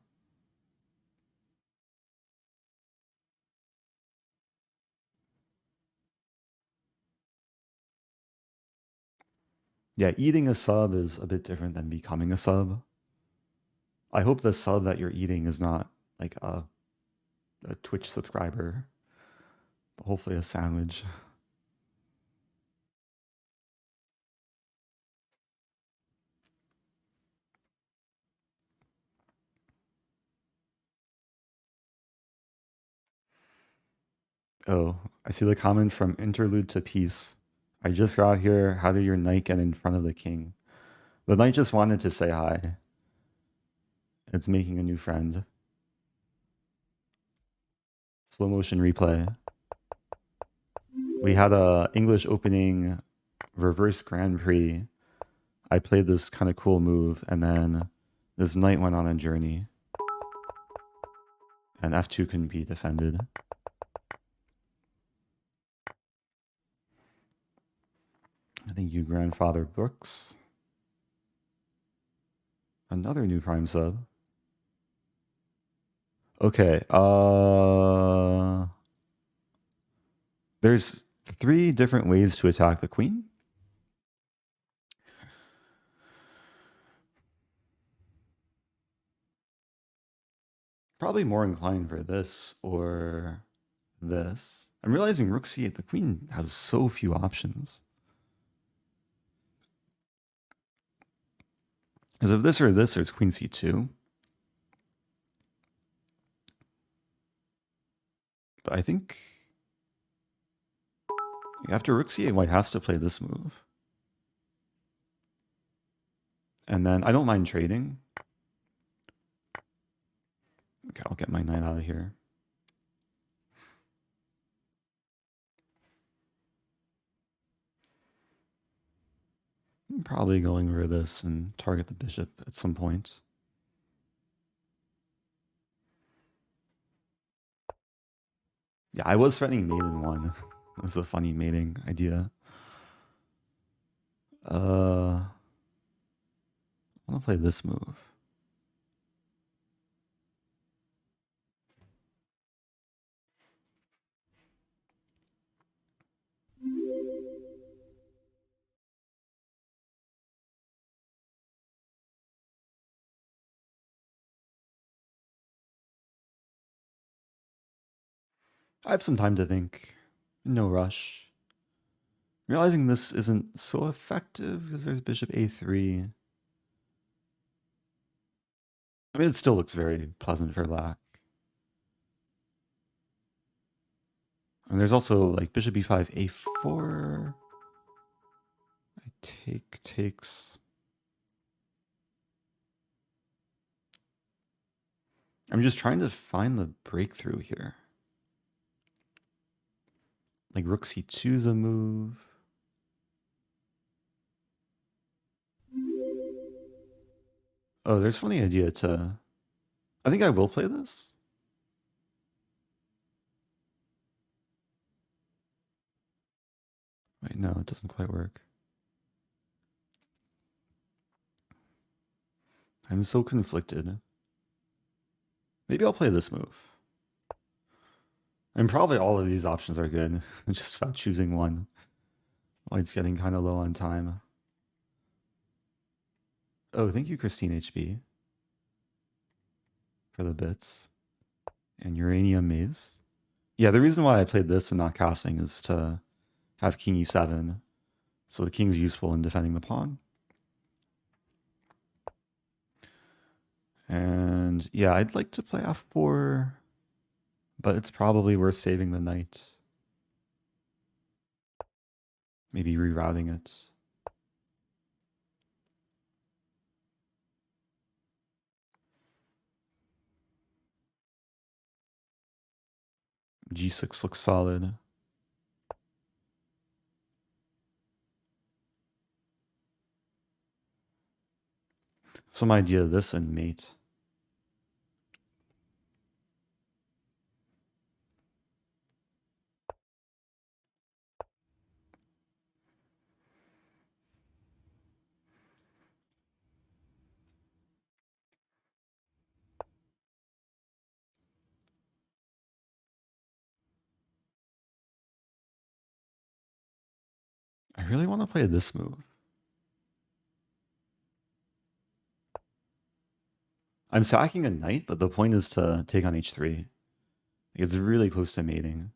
Yeah, eating a sub is a bit different than becoming a sub. I hope the sub that you're eating is not like a Twitch subscriber, but hopefully a sandwich. Oh, I see the comment from Interlude to Peace. I just got here. How did your knight get in front of the king? The knight just wanted to say hi. It's making a new friend. Slow motion replay. We had a English opening reverse Grand Prix. I played this kind of cool move, and then this knight went on a journey. and f2 can be defended. I think you grandfather books. Another new prime sub. Okay, there's 3 different ways to attack the queen. Probably more inclined for this or this. I'm realizing rook c8, the queen has so few options. Because if this or this, there's queen c2. But I think after rook c8, white has to play this move. And then I don't mind trading. Okay, I'll get my knight out of here. I'm probably going for this and target the bishop at some point. Yeah, I was threatening mate in 1. It was a funny mating idea. I want to play this move. I have some time to think. No rush. Realizing this isn't so effective because there's bishop a3. I mean, it still looks very pleasant for black. And there's also like bishop e5, a4. I takes. I'm just trying to find the breakthrough here. Like rook c2 is a move. Oh, there's a funny idea to... I think I will play this. Wait, no, it doesn't quite work. I'm so conflicted. Maybe I'll play this move. And probably all of these options are good. Just about choosing one. White's getting kind of low on time. Oh, thank you, Christine HB, for the bits. And Uranium Maze. Yeah, the reason why I played this and not casting is to have king e7. So the king's useful in defending the pawn. And yeah, I'd like to play f4, but it's probably worth saving the knight. Maybe rerouting it. G6 looks solid. Some idea of this and mate. I really want to play this move. I'm sacking a knight, but the point is to take on h3. It's really close to mating.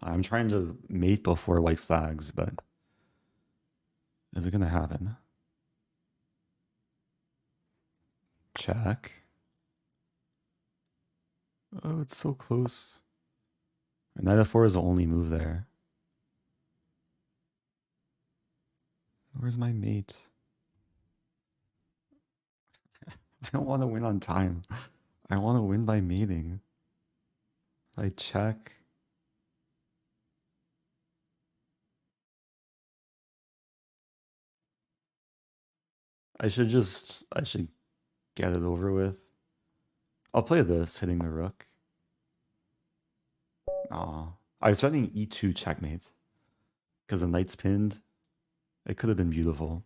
I'm trying to mate before white flags, but is it going to happen? Check. Oh, it's so close. Knight f4 is the only move there. Where's my mate? I don't want to win on time. I want to win by mating. I check. I should get it over with. I'll play this, hitting the rook. Aw. I was threatening e2 checkmate because the knight's pinned. It could have been beautiful.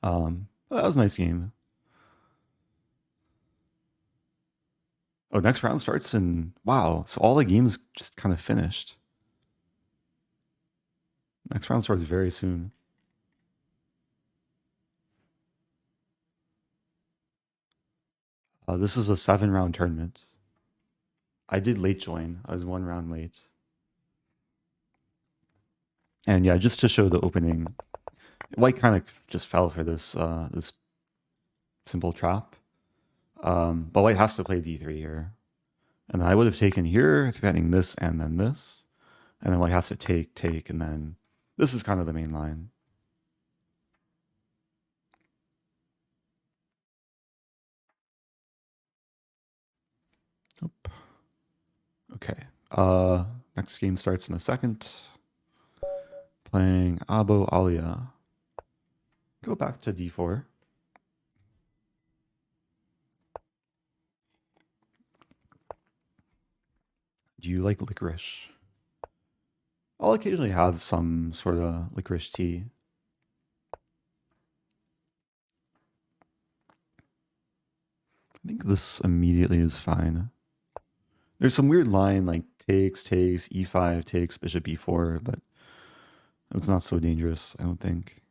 That was a nice game. Oh, next round starts in wow. So all the games just kind of finished. Next round starts very soon. This is a 7 round tournament. I did late join. I was 1 round late. And yeah, just to show the opening, white kind of just fell for this simple trap. But white has to play d3 here. And then I would have taken here, threatening this and then this. And then white has to take, and then this is kind of the main line. Oop. Okay. Next game starts in a second. Playing Abo Alia. Go back to d4. Do you like licorice? I'll occasionally have some sort of licorice tea. I think this immediately is fine. There's some weird line like takes, e5, takes, bishop e4, but it's not so dangerous, I don't think.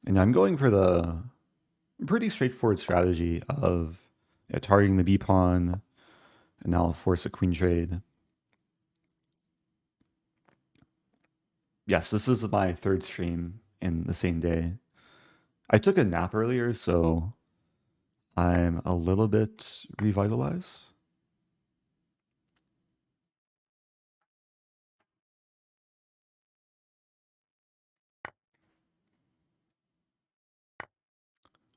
And I'm going for the pretty straightforward strategy of targeting the b pawn, and now I'll force a queen trade. Yes, this is my third stream in the same day. I took a nap earlier, so I'm a little bit revitalized.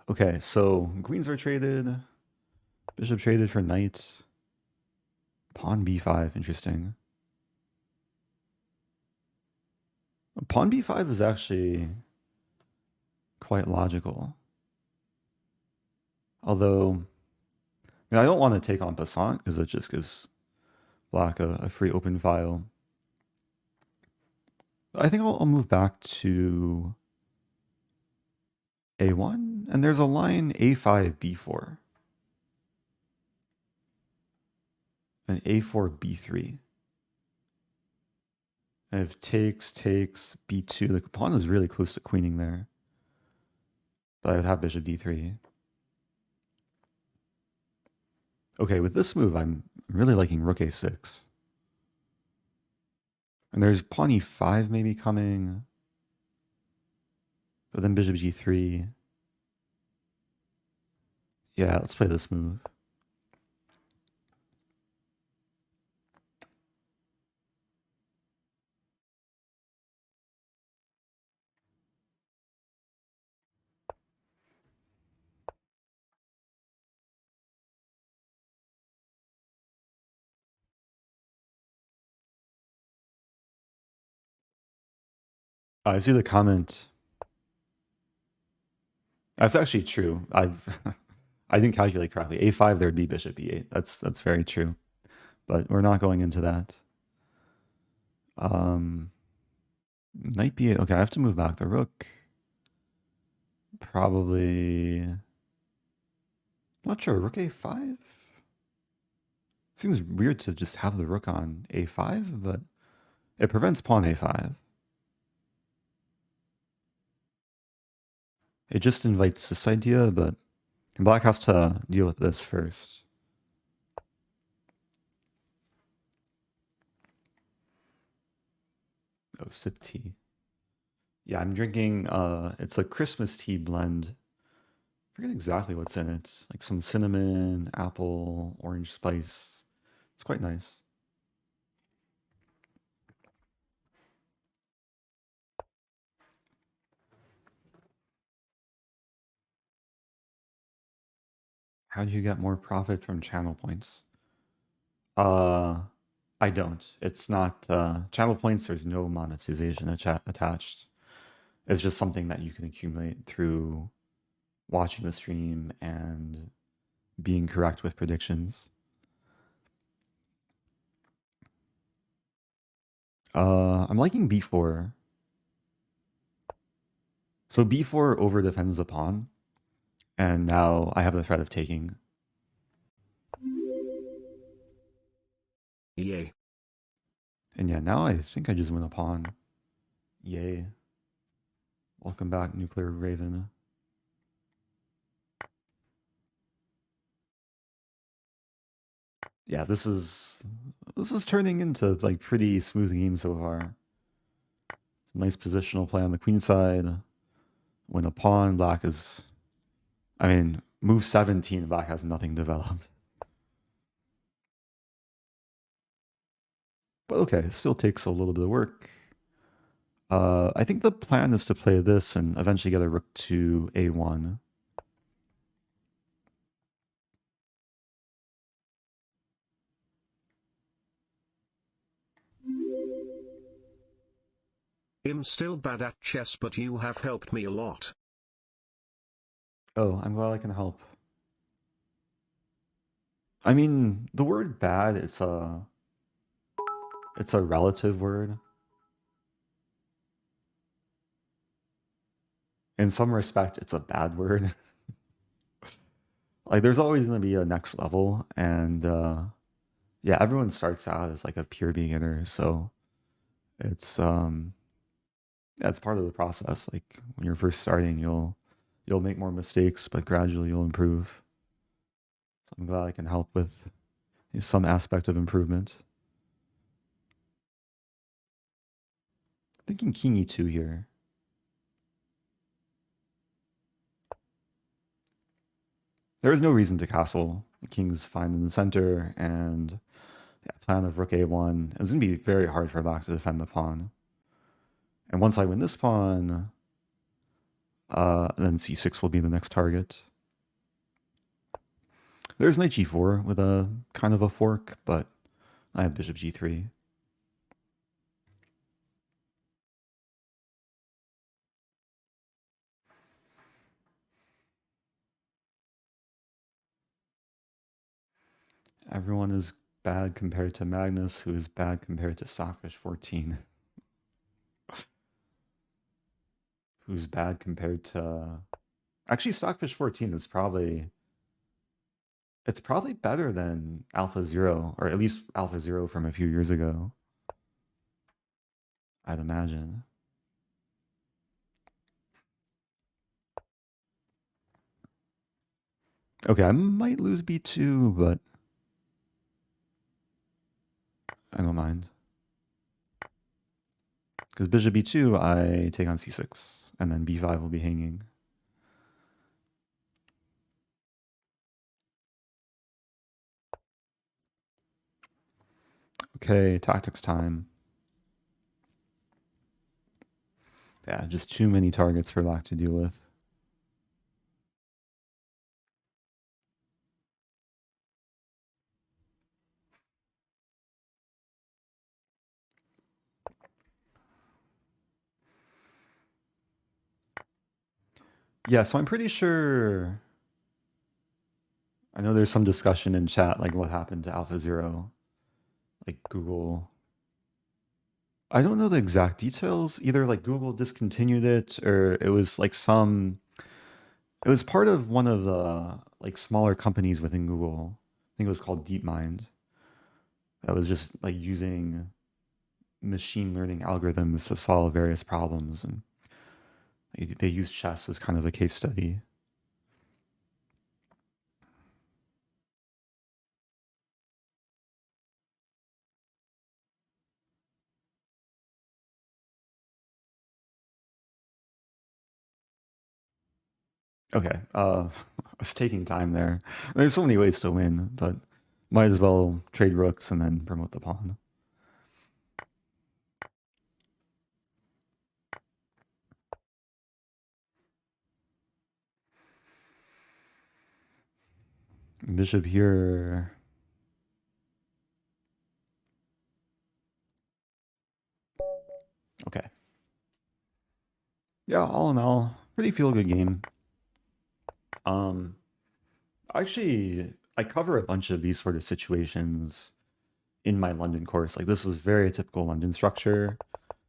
Okay, so queens are traded, bishop traded for knight, pawn b5, interesting. Pawn b5 is actually quite logical. Although, I don't want to take on passant because it just gives black a free open file. I think I'll move back to a1, and there's a line a5, b4, and a4, b3. And if takes, b2, the pawn is really close to queening there. But I would have bishop d3. Okay, with this move, I'm really liking rook a6. And there's pawn e5 maybe coming. But then bishop g3. Yeah, let's play this move. I see the comment. That's actually true. I didn't calculate correctly. A5, there'd be bishop e8. That's very true. But we're not going into that. Knight b8. Okay, I have to move back the rook. Probably. Not sure. Rook a5? Seems weird to just have the rook on a5, but it prevents pawn a5. It just invites this idea, but black has to deal with this first. Oh, sip tea. Yeah, I'm drinking, it's a Christmas tea blend. I forget exactly what's in it. Like some cinnamon, apple, orange spice. It's quite nice. How do you get more profit from channel points? Uh, I don't. It's not channel points. There's no monetization attached. It's just something that you can accumulate through watching the stream and being correct with predictions. I'm liking b4. So b4 over defends the pawn, and now I have the threat of taking. Yay. And yeah, now I think I just win a pawn. Yay. Welcome back, Nuclear Raven. Yeah, this is turning into like pretty smooth game so far. Nice positional play on the queen side. When a pawn, black is, I mean, move 17, black has nothing developed. But okay, it still takes a little bit of work. I think the plan is to play this and eventually get a rook to a1. I'm still bad at chess, but you have helped me a lot. Oh, I'm glad I can help. I mean, the word bad, it's a relative word. In some respect, it's a bad word. Like there's always going to be a next level, and yeah, everyone starts out as like a pure beginner, so it's yeah, it's part of the process. Like when you're first starting, you'll make more mistakes, but gradually you'll improve. So I'm glad I can help with some aspect of improvement. Thinking king e2 here. There is no reason to castle. The king's fine in the center, and yeah, plan of rook a1. It's going to be very hard for black to defend the pawn. And once I win this pawn, then c6 will be the next target. There's knight g4 with a kind of a fork, but I have bishop g3. Everyone is bad compared to Magnus, who is bad compared to Stockfish 14, who's bad compared to. Actually, Stockfish 14 is probably. It's probably better than Alpha Zero, or at least Alpha Zero from a few years ago, I'd imagine. Okay, I might lose b2, but I don't mind. Because bishop b2, I take on c6, and then b5 will be hanging. Okay, tactics time. Yeah, just too many targets for Lack to deal with. Yeah, so I'm pretty sure. I know there's some discussion in chat, like what happened to Alpha Zero, like Google. I don't know the exact details. Either like Google discontinued it, or it was like some. It was part of one of the like smaller companies within Google. I think it was called DeepMind. That was just like using machine learning algorithms to solve various problems, and they used chess as kind of a case study. Okay. It's taking time there. There's so many ways to win, but might as well trade rooks and then promote the pawn. Bishop here. Okay. Yeah, all in all, pretty feel good game. Um, actually, I cover a bunch of these sort of situations in my London course. Like this is very typical London structure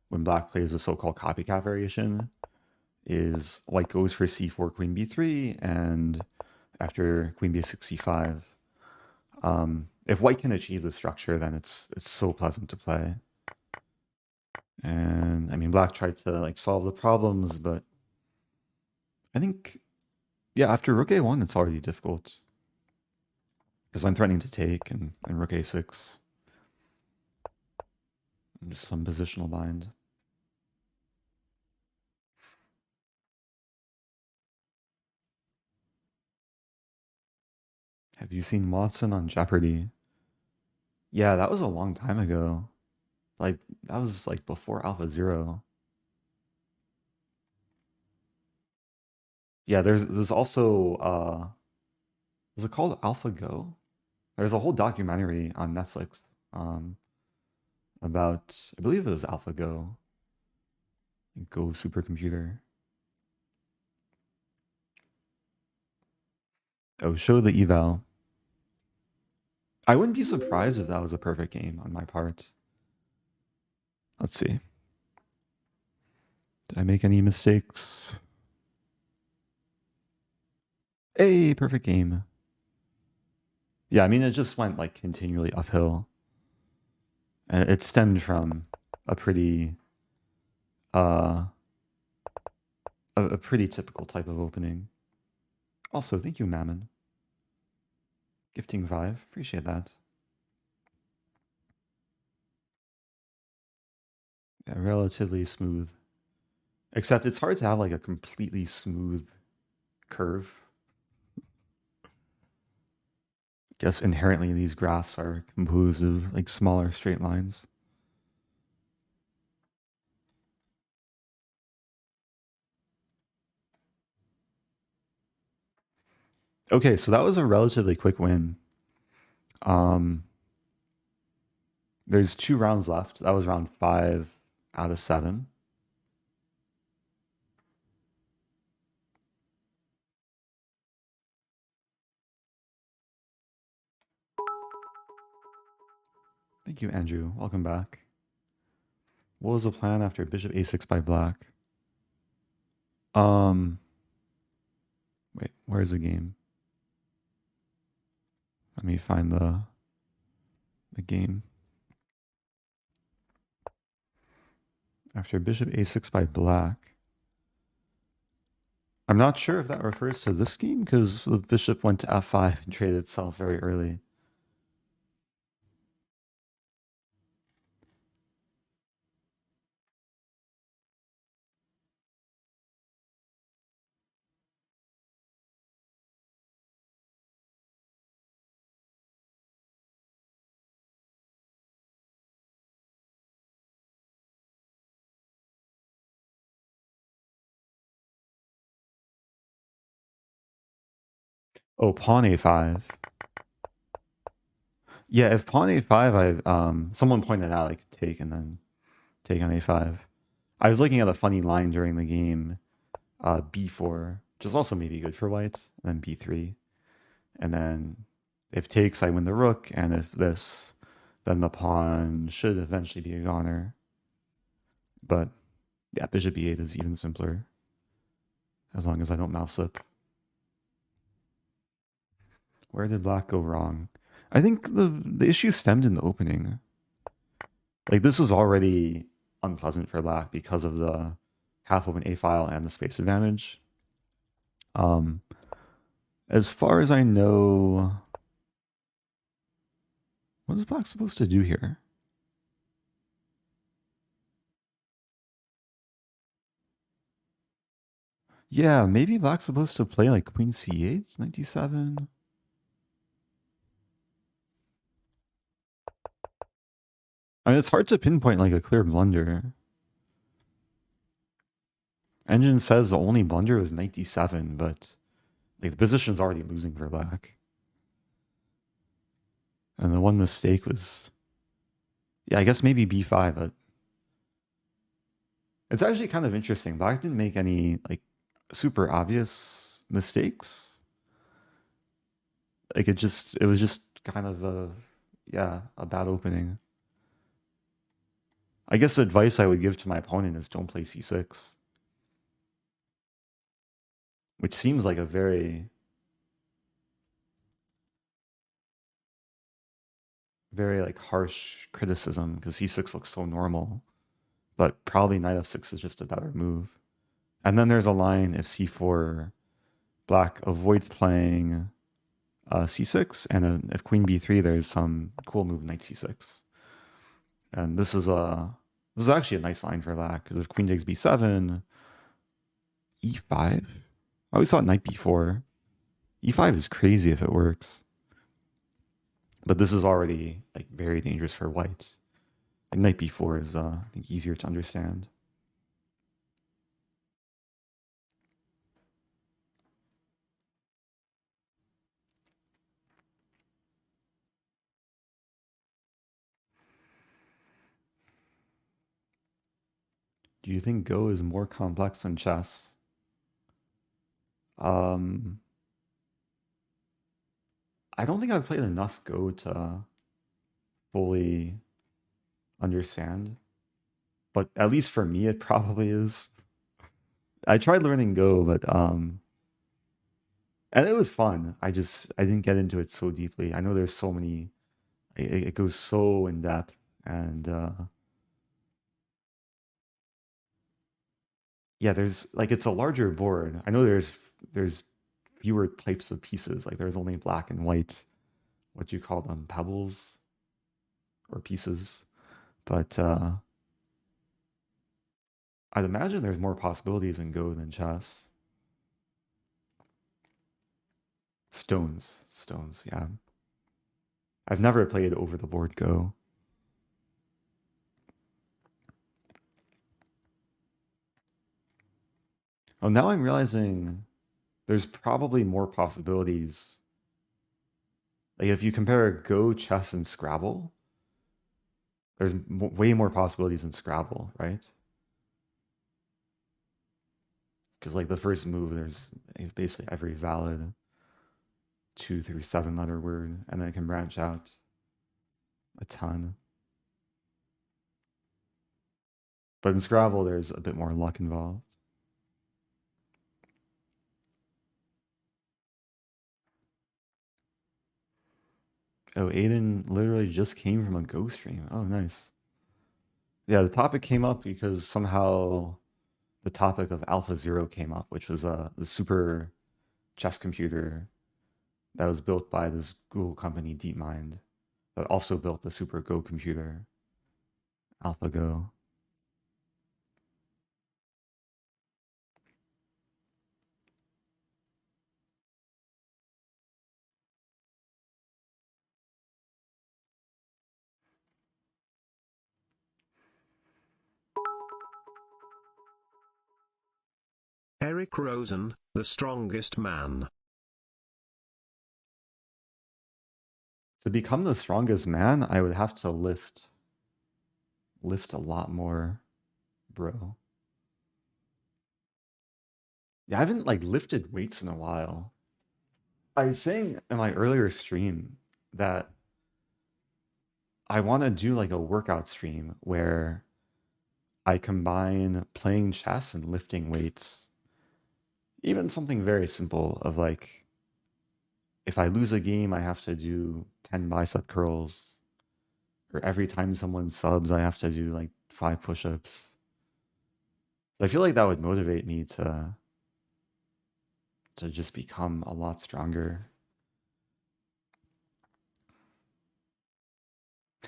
when black plays a so-called copycat variation. Is white goes for c4, queen b3, and after queen b6, c5. If white can achieve the structure, then it's so pleasant to play. And I mean, black tried to like solve the problems, but I think yeah, after rook a1, it's already difficult because I'm threatening to take and rook a6, and just some positional bind. Have you seen Watson on Jeopardy? Yeah, that was a long time ago. Like that was like before Alpha Zero. Yeah, there's also was it called AlphaGo? There's a whole documentary on Netflix um about I believe it was AlphaGo, Go supercomputer. Oh, show the eval. I wouldn't be surprised if that was a perfect game on my part. Let's see. Did I make any mistakes? Hey, perfect game. Yeah, I mean it just went like continually uphill. And it stemmed from a pretty uh a pretty typical type of opening. Also, thank you, Mammon. Gifting Vive. Appreciate that. Yeah, relatively smooth. Except it's hard to have like a completely smooth curve. Guess inherently these graphs are composed of like smaller straight lines. Okay, so that was a relatively quick win. Um, there's 2 rounds left. That was round 5 out of 7. Thank you, Andrew. Welcome back. What was the plan after Bishop a6 by black? Um, wait, where's the game? Let me find the game. After Bishop a6 by black. I'm not sure if that refers to this game because the bishop went to f5 and traded itself very early. Oh, pawn a5. Yeah, if pawn a5, someone pointed out I could take and then take on a5. I was looking at a funny line during the game, b4, which is also maybe good for white, and then b3. And then if takes, I win the rook, and if this, then the pawn should eventually be a goner. But yeah, bishop e8 is even simpler, as long as I don't mouse slip. Where did black go wrong? I think the issue stemmed in the opening. Like this is already unpleasant for black because of the half open a file and the space advantage. Um, as far as I know, what is black supposed to do here? Yeah, maybe black's supposed to play like queen c8, 97. I mean, it's hard to pinpoint like a clear blunder. Engine says the only blunder was 97, but like the position's already losing for black. And the one mistake was, yeah, I guess maybe b5, but It's actually kind of interesting. Black didn't make any like super obvious mistakes. Like it was just kind of a, yeah, a bad opening. I guess the advice I would give to my opponent is don't play c6, which seems like a very like harsh criticism because c6 looks so normal, but probably knight f6 is just a better move. And then there's a line if c4, black avoids playing c6, and then if queen b3, there's some cool move knight c6. And this is actually a nice line for black because if queen takes b7, e5. I always thought knight b4. e5 is crazy if it works, but this is already like very dangerous for white. Like knight b4 is I think easier to understand. Do you think Go is more complex than chess? Um, I don't think I've played enough Go to fully understand, but at least for me, it probably is. I tried learning Go, but and it was fun. I didn't get into it so deeply. I know there's so many. It goes so in depth, and yeah, there's like it's a larger board. I know there's fewer types of pieces. Like there's only black and white. What do you call them? Pebbles or pieces. But I'd imagine there's more possibilities in Go than chess. Stones, yeah. I've never played over the board Go. Oh, now I'm realizing there's probably more possibilities. Like if you compare Go, chess, and Scrabble, there's way more possibilities in Scrabble, right? Because like the first move, there's basically every valid 2 through 7 letter word, and then it can branch out a ton. But in Scrabble, there's a bit more luck involved. Oh, Aiden literally just came from a Go stream. Oh, nice. Yeah, the topic came up because somehow the topic of Alpha Zero came up, which was the super chess computer that was built by this Google company, DeepMind, that also built the super Go computer, AlphaGo. Eric Rosen, the strongest man. To become the strongest man, I would have to lift a lot more, bro. Yeah, I haven't like lifted weights in a while. I was saying in my earlier stream that I want to do like a workout stream where I combine playing chess and lifting weights. Even something very simple of like if I lose a game, I have to do 10 bicep curls, or every time someone subs, I have to do like 5 push-ups. I feel like that would motivate me to just become a lot stronger.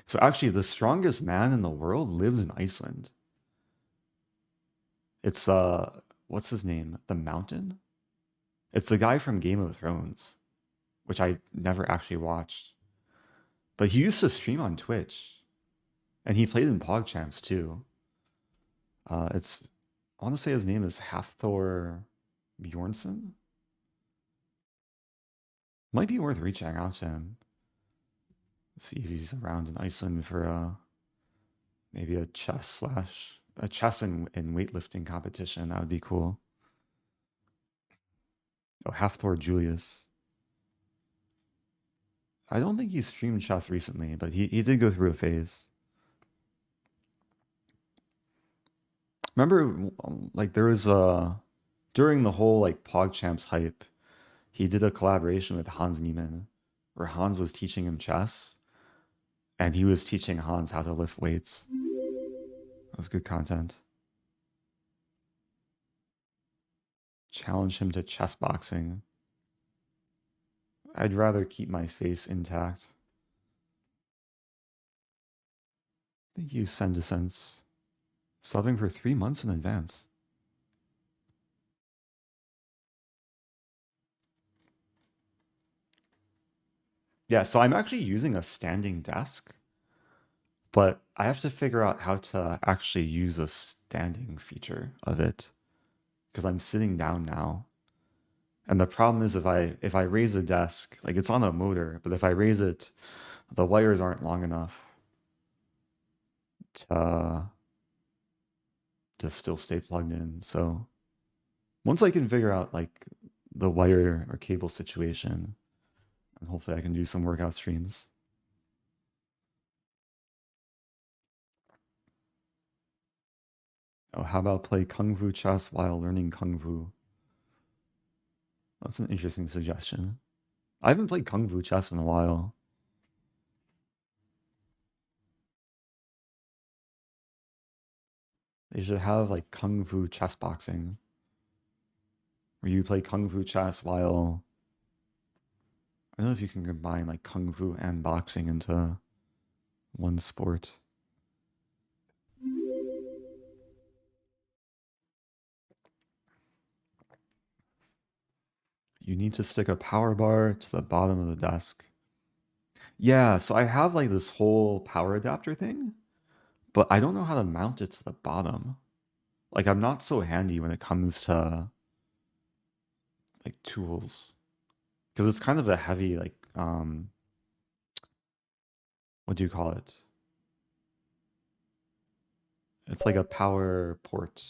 So actually, the strongest man in the world lives in Iceland. It's what's his name? The Mountain? It's the guy from Game of Thrones, which I never actually watched. But he used to stream on Twitch, and he played in PogChamps too. It's I want to say his name is Hafthor Bjornsson. Might be worth reaching out to him. Let's see if he's around in Iceland for maybe a chess slash a chess and weightlifting competition. That would be cool. Oh, Half Thor Julius. I don't think he streamed chess recently, but he did go through a phase. Remember, like there was during the whole like PogChamps hype, he did a collaboration with Hans Niemann, where Hans was teaching him chess, and he was teaching Hans how to lift weights. That was good content. Challenge him to chess boxing. I'd rather keep my face intact. Thank you, Sendescence. Subbing for 3 months in advance. Yeah, so I'm actually using a standing desk, but I have to figure out how to actually use a standing feature of it because I'm sitting down now. And the problem is if I raise a desk, like it's on a motor, but if I raise it, the wires aren't long enough to still stay plugged in. So once I can figure out like the wire or cable situation, and hopefully I can do some workout streams. Oh, how about play Kung Fu chess while learning Kung Fu? That's an interesting suggestion. I haven't played Kung Fu chess in a while. They should have like Kung Fu chess boxing, where you play Kung Fu chess while I don't know if you can combine like Kung Fu and boxing into one sport. You need to stick a power bar to the bottom of the desk. Yeah, so I have like this whole power adapter thing, but I don't know how to mount it to the bottom. Like I'm not so handy when it comes to like tools because it's kind of a heavy like what do you call it? It's like a power port.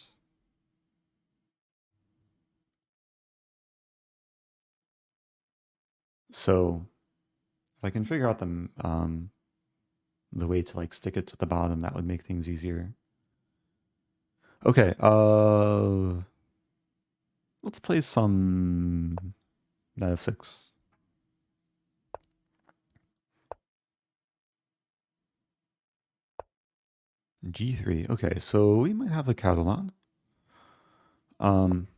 So if I can figure out the way to like stick it to the bottom, that would make things easier. Okay, let's play some knight f6. G3. Okay, so we might have a Catalan. Um,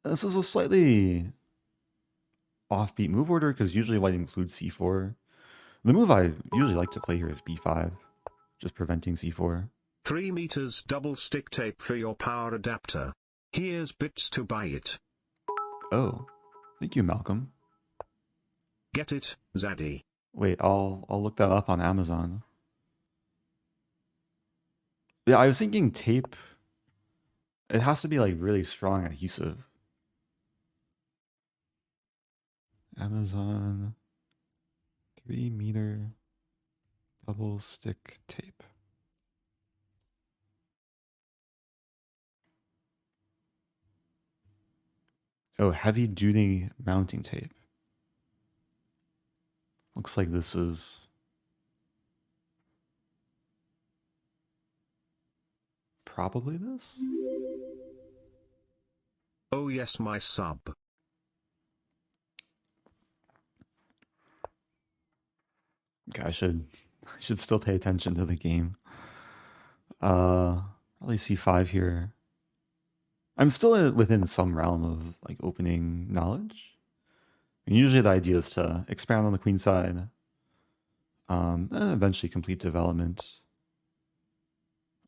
this is a slightly offbeat move order because usually white includes c4. The move I usually like to play here is b5, just preventing c4. 3 meters double stick tape for your power adapter. Here's bits to buy it. Oh, thank you, Malcolm. Get it, Zaddy. Wait, I'll look that up on Amazon. Yeah, I was thinking tape. It has to be like really strong adhesive. Amazon 3-meter double stick tape. Oh, heavy duty mounting tape. Looks like this is probably this. Oh yes, my sub. Okay, I should still pay attention to the game. Probably c5 here. I'm still within some realm of like opening knowledge. And usually the idea is to expand on the queen side, and eventually complete development.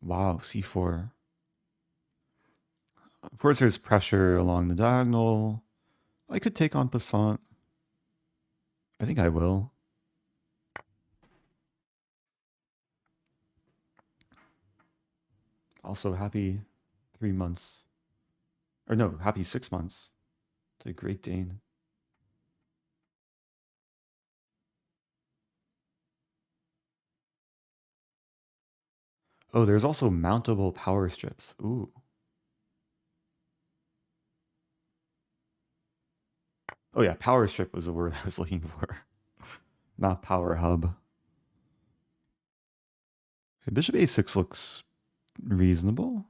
Wow, c4. Of course, there's pressure along the diagonal. I could take on passant. I think I will. Also, happy 3 months. Or no, happy 6 months to Great Dane. Oh, there's also mountable power strips. Ooh. Oh yeah, power strip was the word I was looking for, not power hub. Okay, bishop a6 looks reasonable.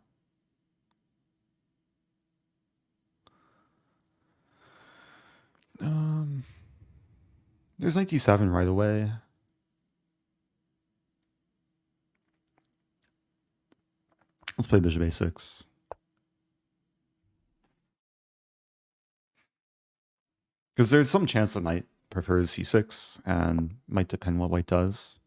Um, there's knight d7 right away. Let's play bishop a6. Because there's some chance that knight prefers c6, and might depend what white does.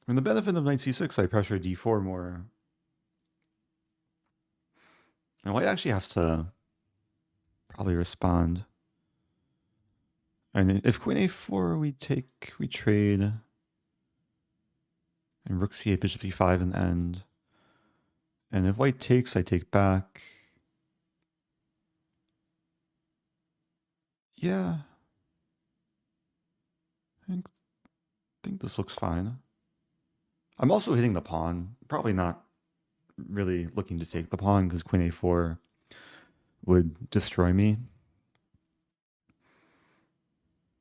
And the benefit of knight c6, I pressure d4 more. And white actually has to probably respond. And if queen a4, we trade. And rook c8, bishop c5 in the end. And if white takes, I take back. Yeah. I think this looks fine. I'm also hitting the pawn. Probably not really looking to take the pawn because queen a4 would destroy me.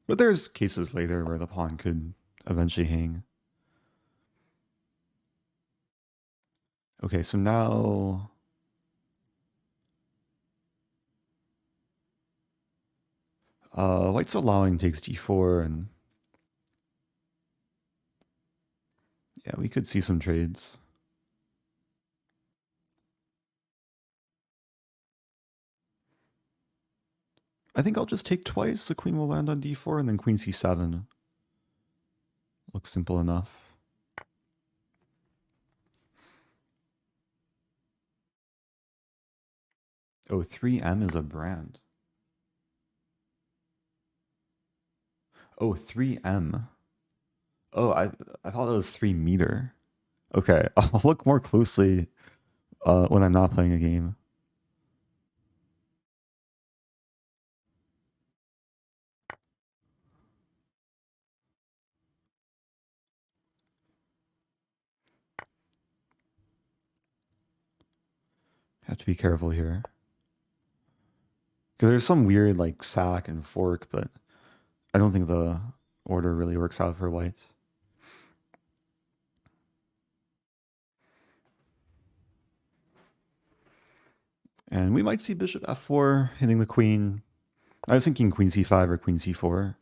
But there's cases later where the pawn could eventually hang. Okay, so now white's allowing takes d4, and yeah, we could see some trades. I think I'll just take twice. The queen will land on d4, and then queen c7. Looks simple enough. Oh, 3M is a brand. Oh, 3M. Oh, I thought it was 3 meter. Okay, I'll look more closely when I'm not playing a game. Have to be careful here. Because there's some weird like sack and fork, but I don't think the order really works out for white. And we might see bishop f4 hitting the queen. I was thinking queen c5 or queen c4.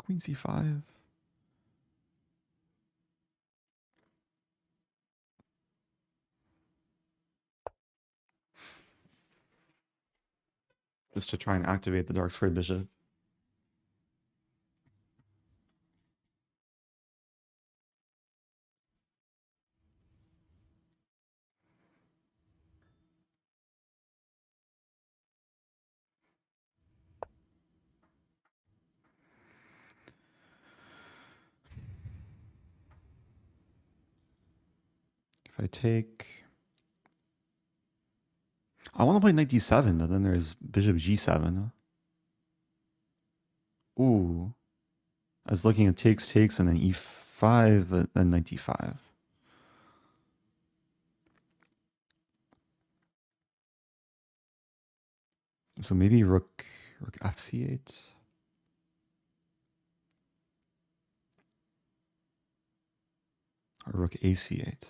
Queen c5. Just to try and activate the dark squared bishop. If I take... I want to play knight d7, but then there's bishop g7. Ooh. I was looking at takes, and then e5, but then knight d5. So maybe rook fc8. Or rook ac8.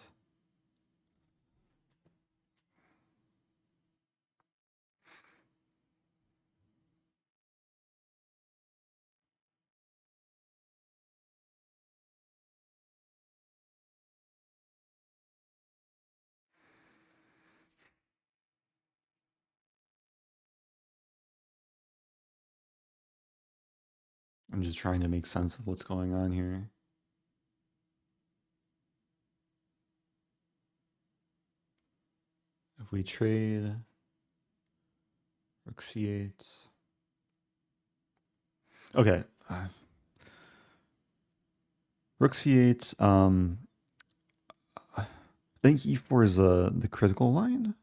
I'm just trying to make sense of what's going on here. If we trade rook c8. Okay. Rook c8. I think e4 is the critical line.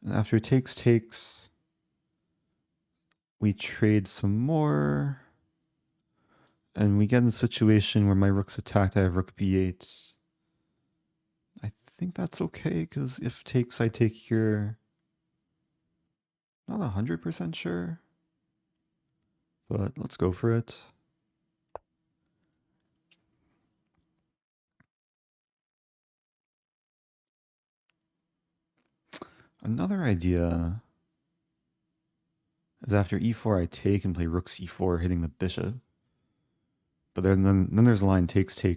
And after takes, we trade some more. And we get in a situation where my rook's attacked. I have rook b8. I think that's okay, because if takes, I take here. Not 100% sure. But let's go for it. Another idea is after e4 I take and play rook c4, hitting the bishop. But then there's a line takes. I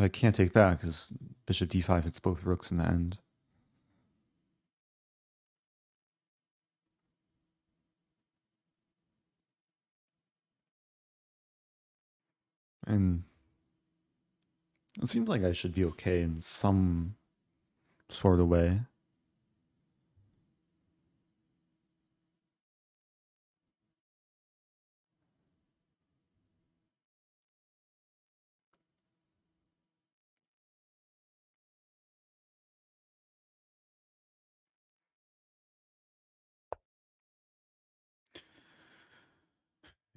can't take back because bishop d5 hits both rooks in the end. And it seems like I should be okay in some sort of way.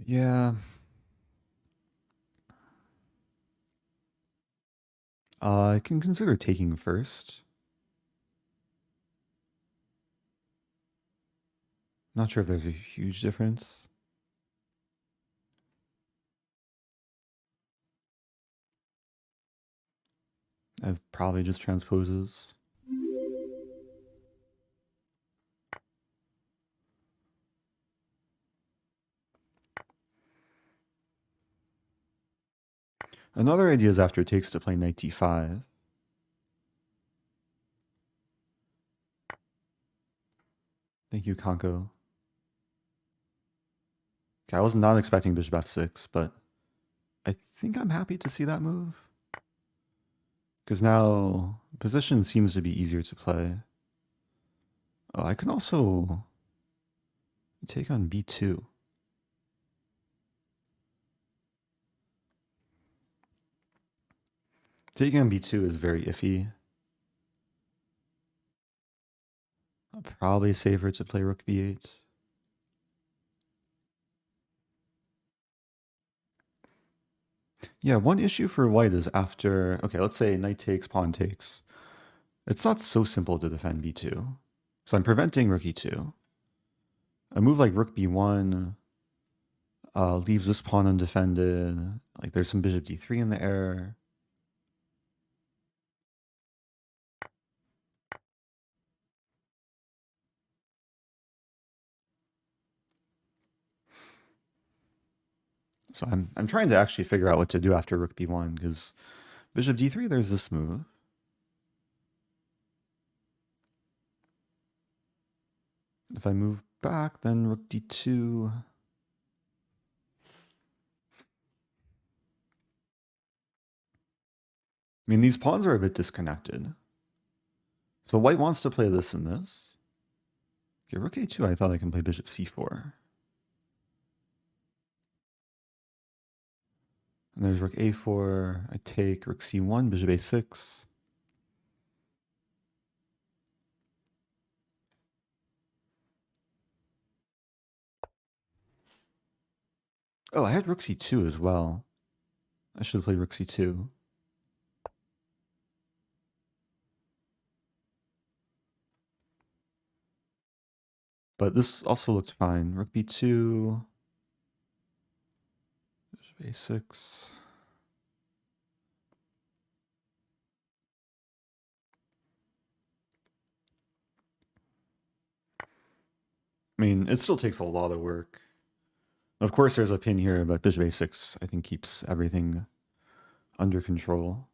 Yeah. I can consider taking first. Not sure if there's a huge difference. It probably just transposes. Another idea is after it takes to play knight d5. Thank you, Kanko. Okay, I was not expecting bishop f6, but I think I'm happy to see that move. Because now position seems to be easier to play. Oh, I can also take on b2. Taking on b2 is very iffy. Probably safer to play rook b8. Yeah, one issue for white is after, okay, let's say knight takes, pawn takes. It's not so simple to defend b2. So I'm preventing rook e2. A move like rook b1 leaves this pawn undefended. Like there's some bishop d3 in the air. So I'm trying to actually figure out what to do after rook b1, because bishop d3, there's this move. If I move back, then rook d2. I mean, these pawns are a bit disconnected. So white wants to play this and this. Okay, rook a2, I thought I can play bishop c4. And there's rook a4. I take rook c1, bishop a6. Oh, I had rook c2 as well. I should have played rook c2. But this also looked fine. Rook b2, bishop a6. I mean, it still takes a lot of work. Of course, there's a pin here, but bishop a6, I think, keeps everything under control.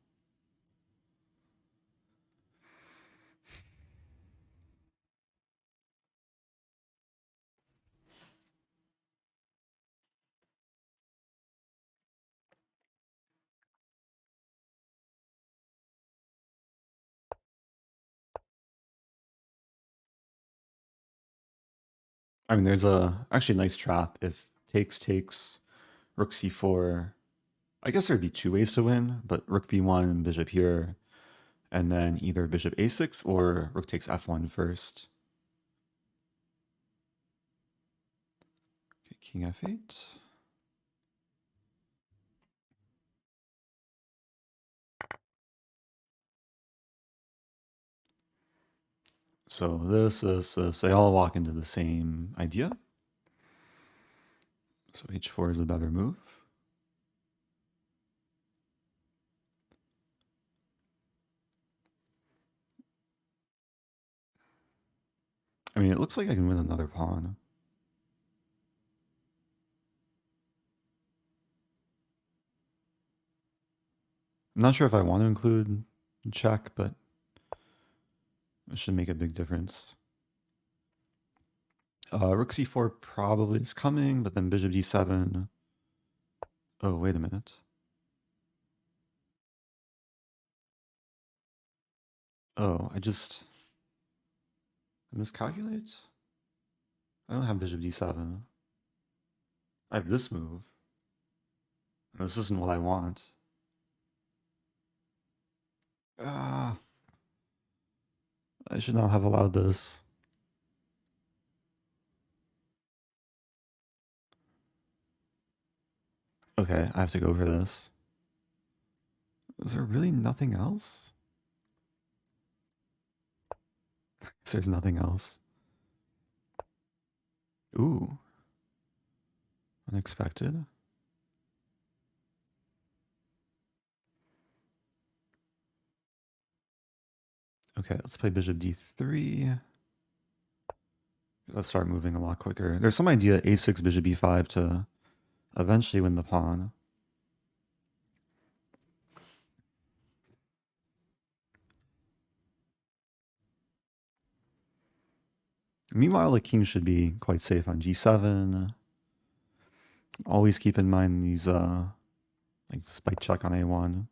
I mean, there's a actually a nice trap if takes rook c4. I guess there'd be two ways to win, but rook b1, bishop here, and then either bishop a6 or rook takes f1 first. Okay, king f8. So this, they all walk into the same idea. So h4 is a better move. I mean, it looks like I can win another pawn. I'm not sure if I want to include check, but it should make a big difference. Rook c4 probably is coming, but then bishop d7. Oh, wait a minute. Oh, I miscalculate? I don't have bishop d7. I have this move. This isn't what I want. Ah, I should not have allowed this. Okay, I have to go for this. Is there really nothing else? There's nothing else. Ooh. Unexpected. Okay, let's play bishop d3. Let's start moving a lot quicker. There's some idea a6, bishop b5 to eventually win the pawn. Meanwhile, the king should be quite safe on g7. Always keep in mind these like spike check on a1.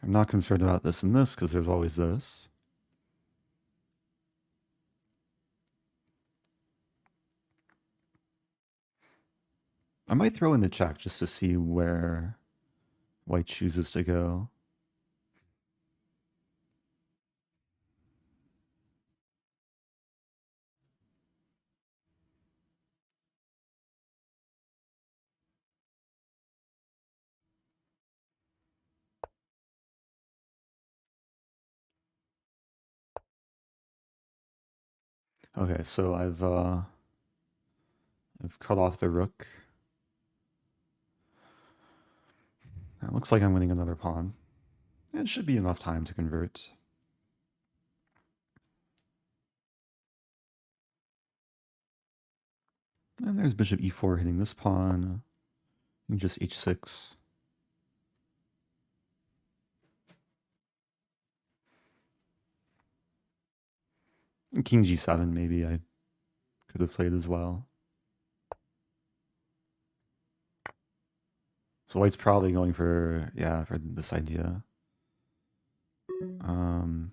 I'm not concerned about this and this because there's always this. I might throw in the check just to see where white chooses to go. Okay, so I've cut off the rook. It looks like I'm winning another pawn. It should be enough time to convert. And there's bishop e4 hitting this pawn. And just h6. And king g7 maybe I could have played as well. So white's probably going for, yeah, for this idea. Might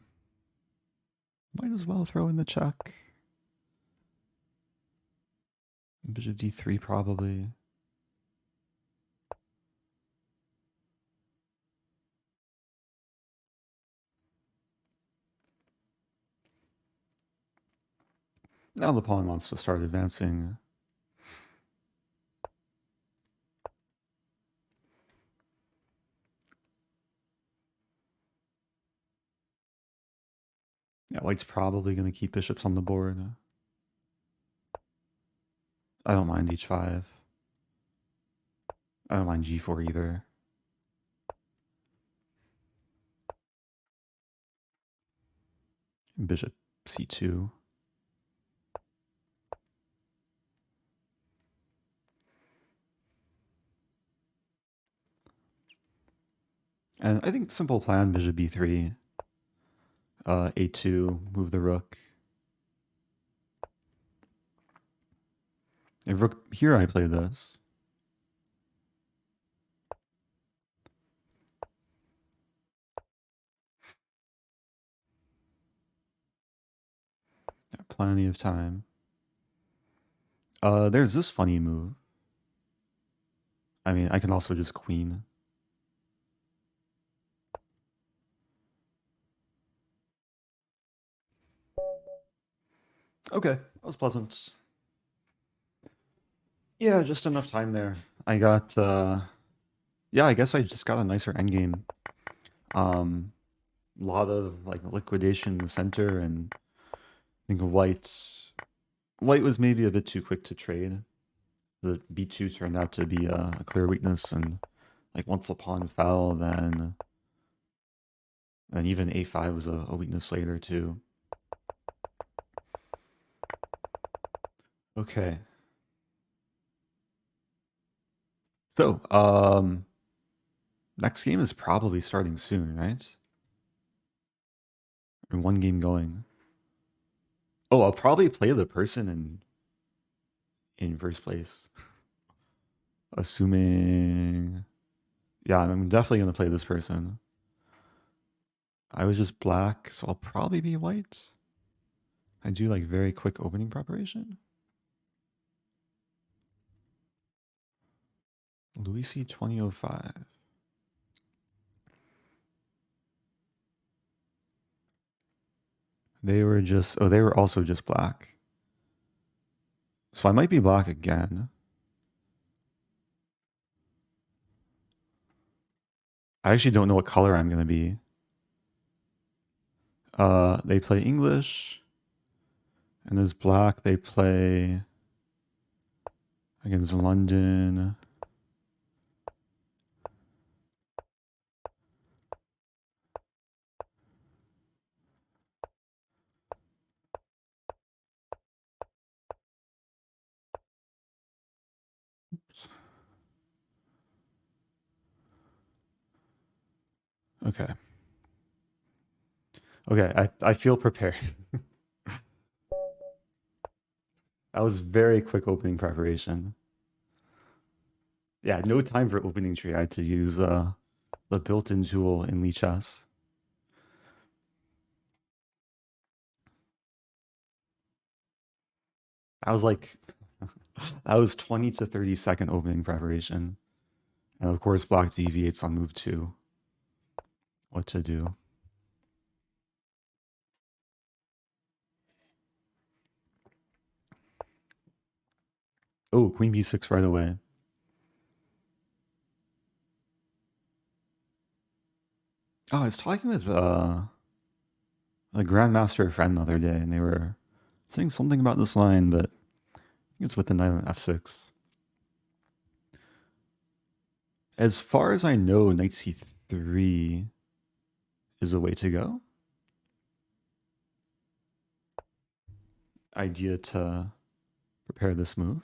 as well throw in the check. Bishop d3 probably. Now the pawn wants to start advancing. Yeah, white's probably going to keep bishops on the board. I don't mind h5. I don't mind g4 either. Bishop c2. And I think simple plan, bishop b3. A2, move the rook. If rook here, I play this. Plenty of time. There's this funny move. I mean, I can also just queen. Okay, that was pleasant. Yeah, just enough time there. I got, yeah, I guess I just got a nicer endgame. Um, lot of like liquidation in the center, and I think white was maybe a bit too quick to trade. The b2 turned out to be a clear weakness, and like once the pawn fell, then even a5 was a weakness later too. Okay, so next game is probably starting soon, right? And one game going. Oh, I'll probably play the person in first place, assuming. Yeah, I'm definitely gonna play this person. I was just black, so I'll probably be white. I do like very quick opening preparation. Luisi 2005. They were just, oh, they were also just black. So I might be black again. I actually don't know what color I'm gonna be. They play English, and as black they play against London. Okay. Okay, I feel prepared. That was very quick opening preparation. Yeah, no time for opening tree. I had to use the built-in tool in Lichess. That was like that was 20 to 30-second opening preparation. And of course black deviates on move 2. What to do. Oh, queen b6 right away. Oh, I was talking with a grandmaster friend the other day, and they were saying something about this line, but I think it's with the knight on f6. As far as I know, knight c3 is a way to go. Idea to prepare this move.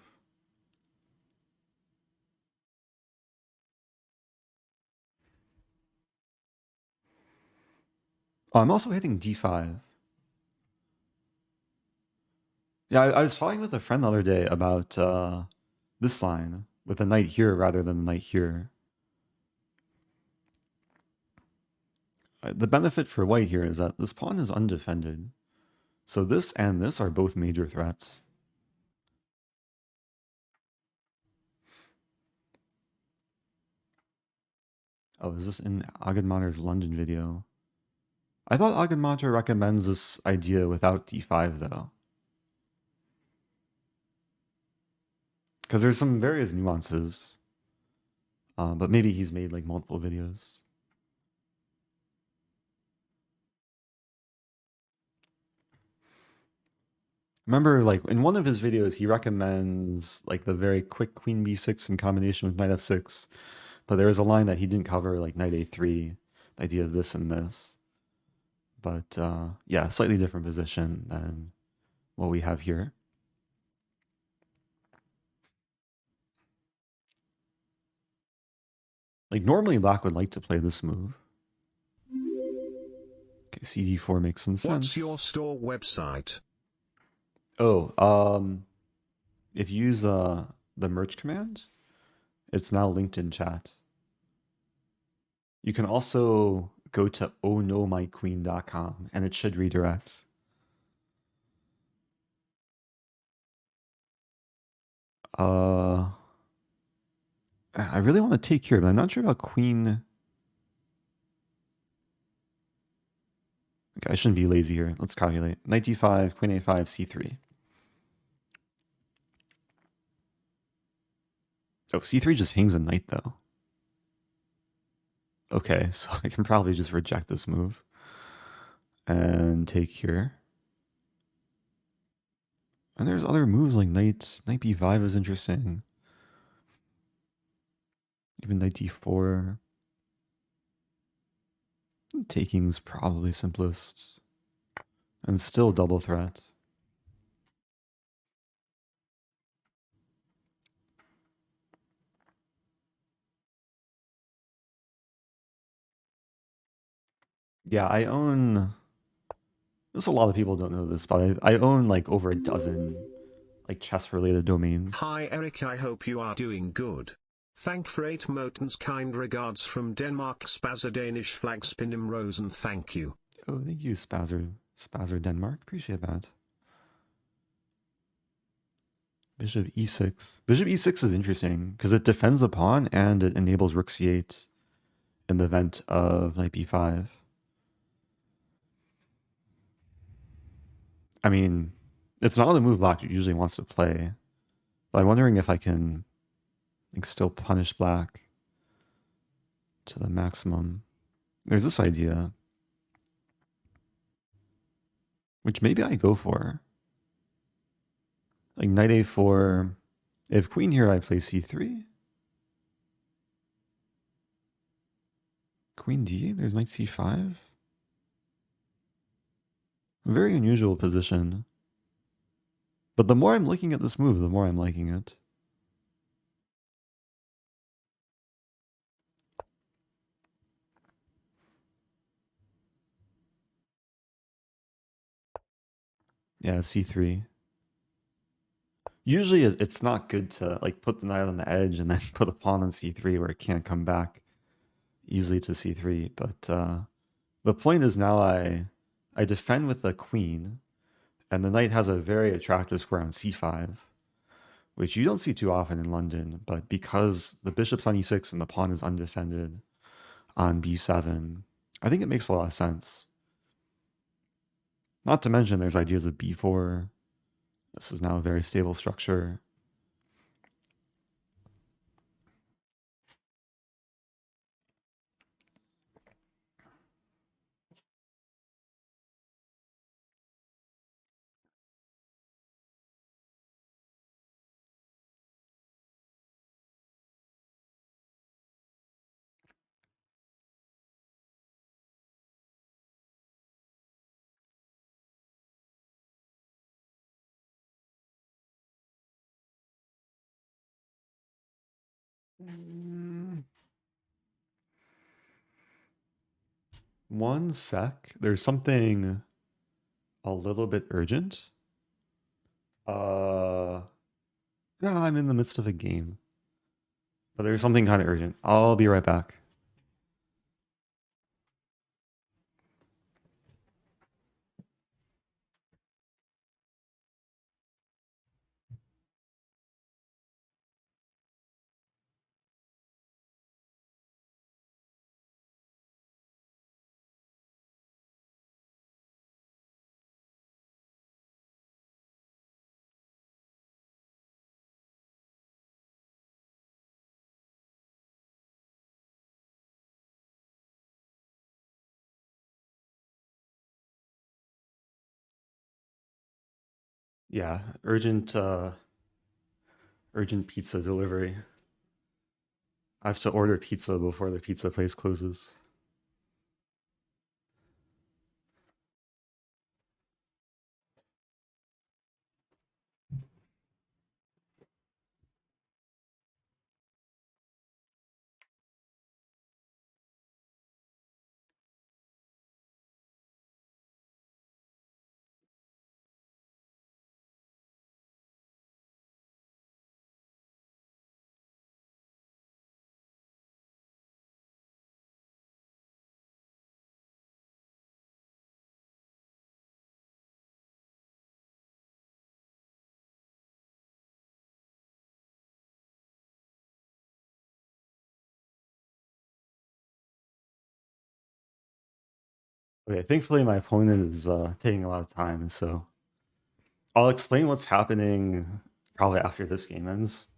Oh, I'm also hitting d5. Yeah, I was talking with a friend the other day about this line with a knight here rather than the knight here. The benefit for white here is that this pawn is undefended. So this and this are both major threats. Oh, is this in Agadmater's London video? I thought Agadmater recommends this idea without d5 though. Because there's some various nuances. But maybe he's made like multiple videos. Remember, like in one of his videos, he recommends like the very quick queen b6 in combination with knight f6. But there is a line that he didn't cover, like knight a3, the idea of this and this. But yeah, slightly different position than what we have here. Like normally black would like to play this move. Okay, cd4 makes some sense. What's your store website? Oh, if you use the merch command, it's now linked in chat. You can also go to ohnomyqueen.com and it should redirect. Uh, I really want to take here, but I'm not sure about queen. Okay, I shouldn't be lazy here. Let's calculate. Knight d5, queen a5, c3. Oh, c3 just hangs a knight, though. Okay, so I can probably just reject this move and take here. And there's other moves like knight b5 is interesting. Even knight d4. Taking's probably simplest. And still double threat. Yeah, I own. There's a lot of people don't know this, but I own like over a dozen like chess related domains. Hi Eric, I hope you are doing good. Thank for 8 Motens, kind regards from Denmark. Spazzer Danish flag spinim Rosen, thank you. Oh, thank you, Spazzer Denmark. Appreciate that. Bishop e6. Bishop e6 is interesting because it defends the pawn and it enables rook c8 in the event of knight b5. I mean, it's not the move black usually wants to play, but I'm wondering if I can like, still punish black to the maximum. There's this idea, which maybe I go for. Like knight a4. If queen here, I play c3. Queen d8, there's knight c5. A very unusual position. But the more I'm looking at this move, the more I'm liking it. Yeah, c3. Usually it's not good to like put the knight on the edge and then put a pawn on c3 where it can't come back easily to c3. But the point is now I defend with the queen, and the knight has a very attractive square on c5, which you don't see too often in London. But because the bishop's on e6 and the pawn is undefended on b7, I think it makes a lot of sense. Not to mention there's ideas of b4. This is now a very stable structure. Mm, One sec. There's something a little bit urgent. Uh, yeah, I'm in the midst of a game, but there's something kind of urgent. I'll be right back. Yeah, urgent pizza delivery. I have to order pizza before the pizza place closes. Okay, thankfully my opponent is taking a lot of time, so I'll explain what's happening probably after this game ends.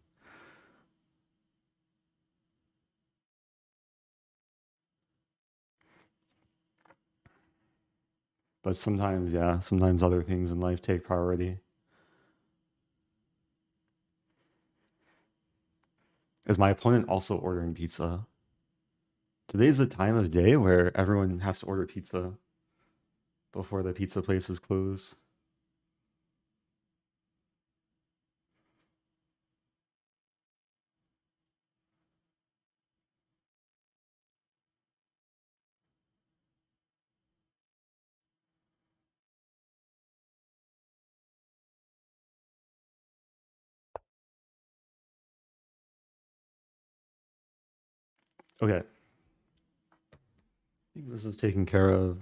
But sometimes, yeah, sometimes other things in life take priority. Is my opponent also ordering pizza? Today's the time of day where everyone has to order pizza before the pizza places close. Okay, I think this is taken care of.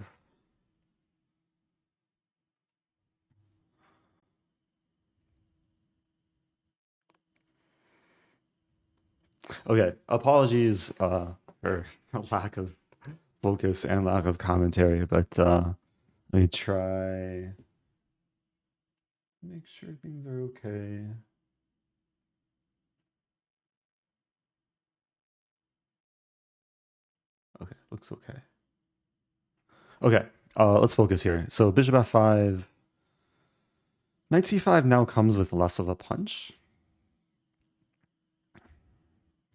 Okay, apologies for lack of focus and lack of commentary, but let me try make sure things are okay. Okay, looks okay. Okay, let's focus here. So bishop f5, knight c5 now comes with less of a punch,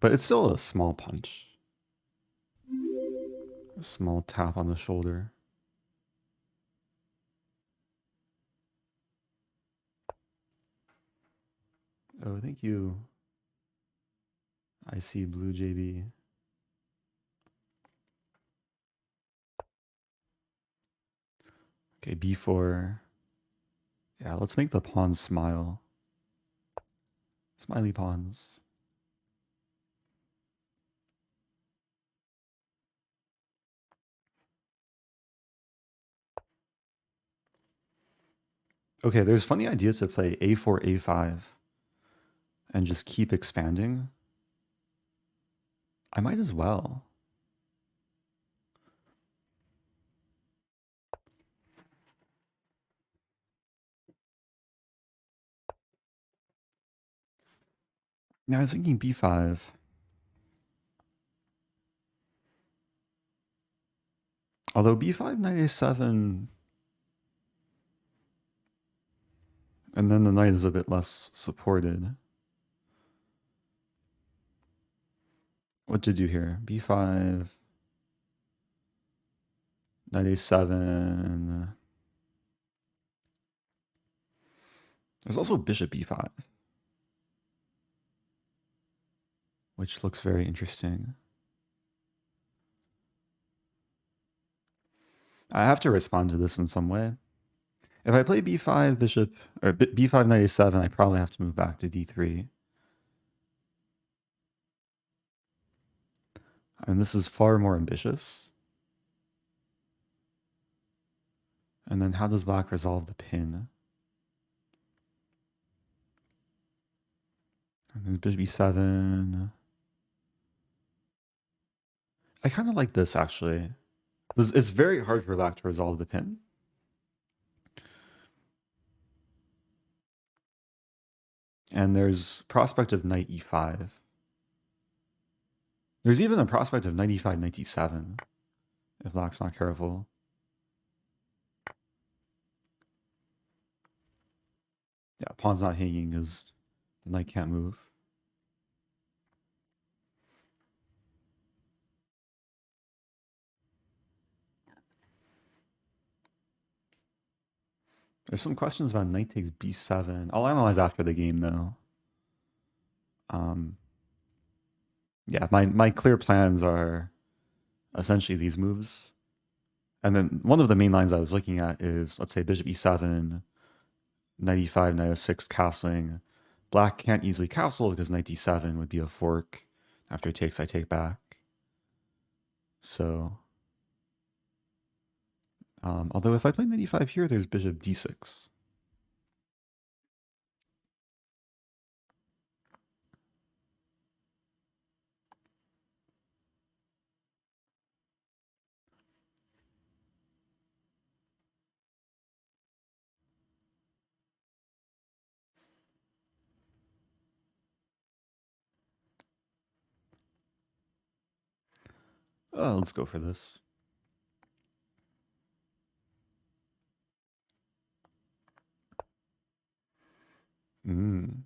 but it's still a small punch. A small tap on the shoulder. Oh, thank you. I see blue JB. Okay, b4. Yeah, let's make the pawns smile. Smiley pawns. Okay, there's funny ideas to play a4, a5 and just keep expanding. I might as well. Yeah, I was thinking b5. Although b5, knight a7, and then the knight is a bit less supported. What to do here? b5, knight a7. There's also bishop b5, which looks very interesting. I have to respond to this in some way. If I play b5 bishop or b5 knight a7, I probably have to move back to d3. And this is far more ambitious. And then how does black resolve the pin? And then bishop e7. I kind of like this actually. It's very hard for black to resolve the pin. And there's prospect of knight e5. There's even a prospect of knight e5, knight e7, if black's not careful. Yeah, pawn's not hanging because the knight can't move. There's some questions about knight takes b7. I'll analyze after the game though. Yeah, my clear plans are essentially these moves. And then one of the main lines I was looking at is, let's say bishop e7, knight e5, knight f6 castling. Black can't easily castle because knight d7 would be a fork. After it takes, I take back. So, although if I play knight e5 here, there's bishop d6. Let's go for this. Mm.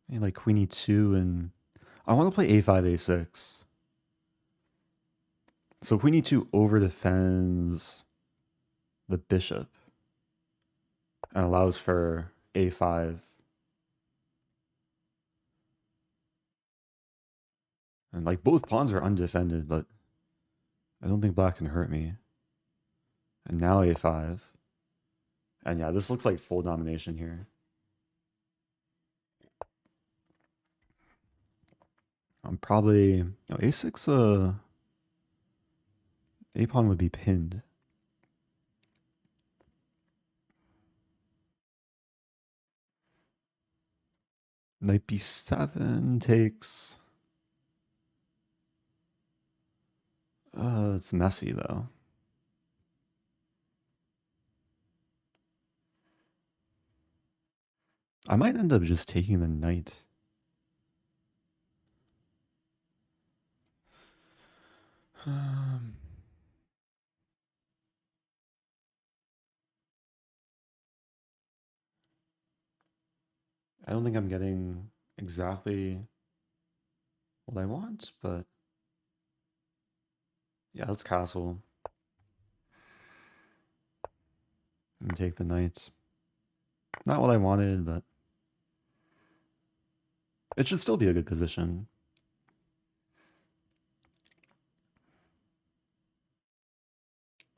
Maybe like queen e2 and I want to play a5, a6. So queen e2 over defends the bishop and allows for a5. And like both pawns are undefended, but I don't think black can hurt me. And now a5. And yeah, this looks like full domination here. I'm probably a6. A pawn would be pinned. Knight b7 takes. It's messy though. I might end up just taking the knight. I don't think I'm getting exactly what I want, but yeah, let's castle and take the knight. Not what I wanted, but it should still be a good position.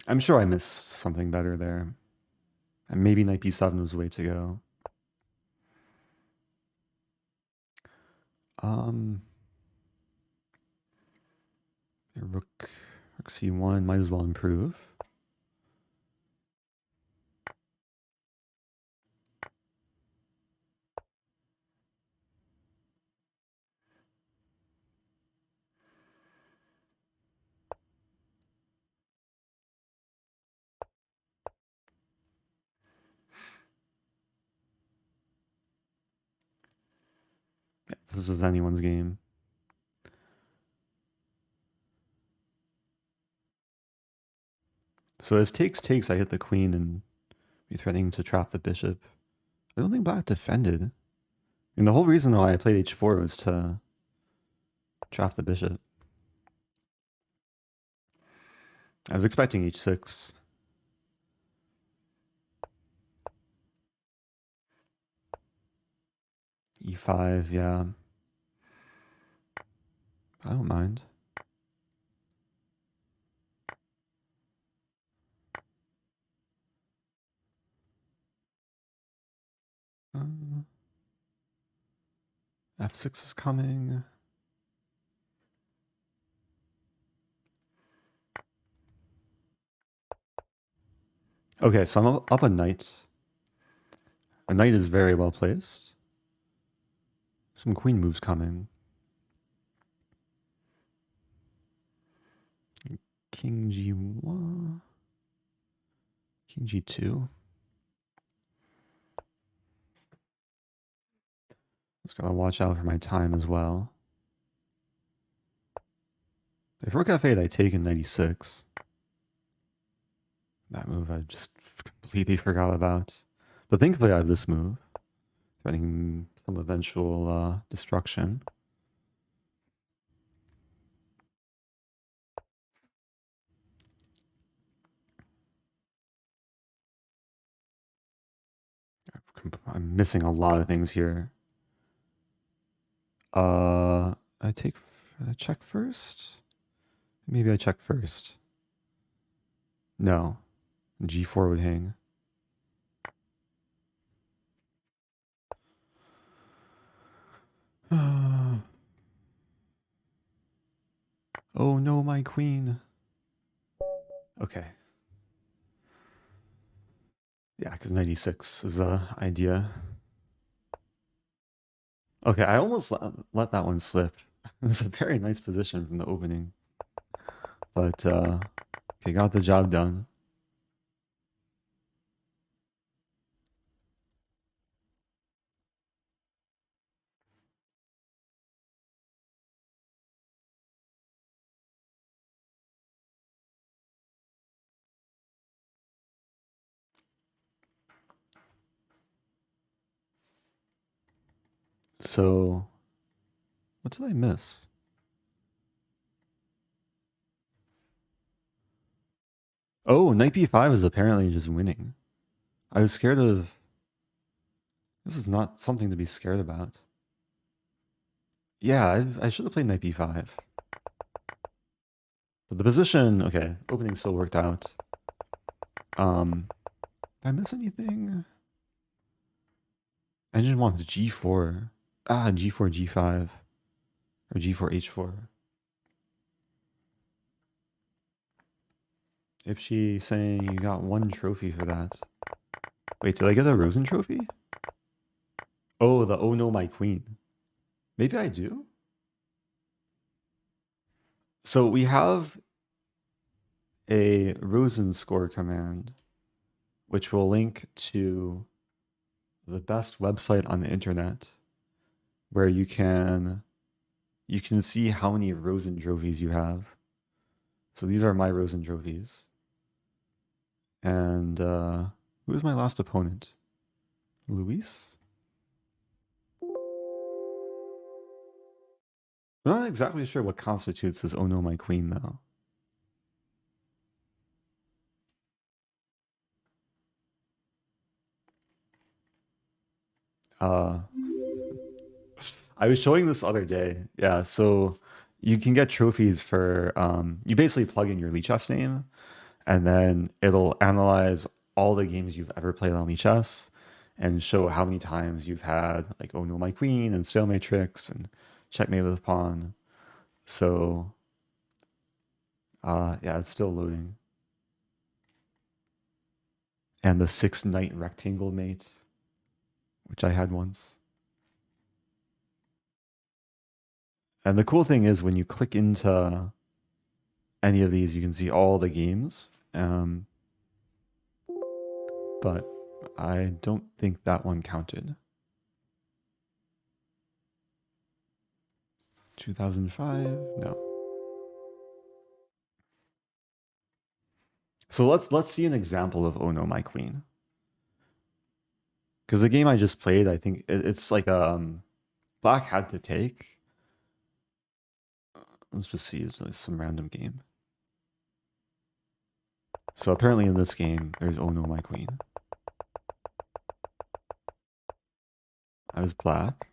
I'm sure I missed something better there. And maybe knight b7 was the way to go. Rook c1 might as well improve. Yeah, this is anyone's game. So if takes, I hit the queen and be threatening to trap the bishop. I don't think black defended. And the whole reason why I played h4 was to trap the bishop. I was expecting h6. e5, yeah. I don't mind. F6 is coming. Okay, so I'm up a knight. A knight is very well placed. Some queen moves coming. King g1. King g2. Just gotta watch out for my time as well. If rook f8, I take in 96. That move I just completely forgot about. But thankfully I have this move. Threatening some eventual destruction. I'm missing a lot of things here. I check first? Maybe I check first. No. G4 would hang. Oh no, my queen. Okay. Yeah, because 96 is a idea. Okay, I almost let that one slip. It was a very nice position from the opening. But, okay, got the job done. So, what did I miss? Oh, knight b5 is apparently just winning. I was scared of... This is not something to be scared about. Yeah, I should have played knight b5. But the position, okay, opening still worked out. Did I miss anything? Engine wants g4. G4, g5. Or g4, h4. Ipshy saying you got 1 trophy for that. Wait, did I get a Rosen trophy? Oh, the oh no, my queen. Maybe I do? So we have a Rosen score command, which will link to the best website on the internet, where you can see how many Rosen trophies you have. So these are my Rosen trophies. And who was my last opponent? Luis? I'm not exactly sure what constitutes as oh no, my queen, though. I was showing this other day. Yeah, so you can get trophies for you basically plug in your Lichess name, and then it'll analyze all the games you've ever played on Lichess and show how many times you've had like oh no, my queen and stalemate tricks and checkmate with a pawn. So yeah, it's still loading. And the 6 knight rectangle mate, which I had once. And the cool thing is when you click into any of these, you can see all the games. But I don't think that one counted. 2005? No. So let's see an example of Oh No, My Queen. Because the game I just played, I think it's like Black had to take. Let's just see, it's like some random game. So apparently in this game, there's Oh No, My Queen. I was black.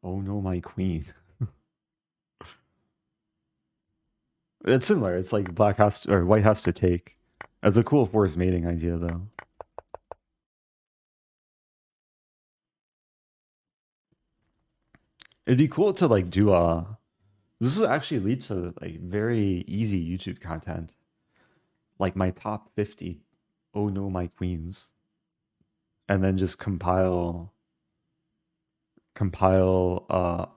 Oh no, my queen. It's similar. It's like black has to, or white has to take. That's a cool forced mating idea, though. It'd be cool to like do a. This will actually lead to like very easy YouTube content, like my top 50. Oh no, my queens, and then just compile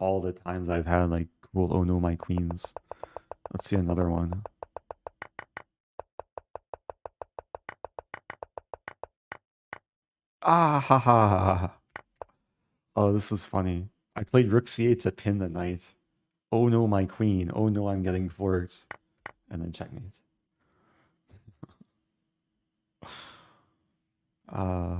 all the times I've had like cool oh no, my queens. Let's see another one. Ah ha ha ha. Ha. Oh, this is funny. I played rook c8 to pin the knight. Oh no, my queen. Oh no, I'm getting forked. And then checkmate. Uh,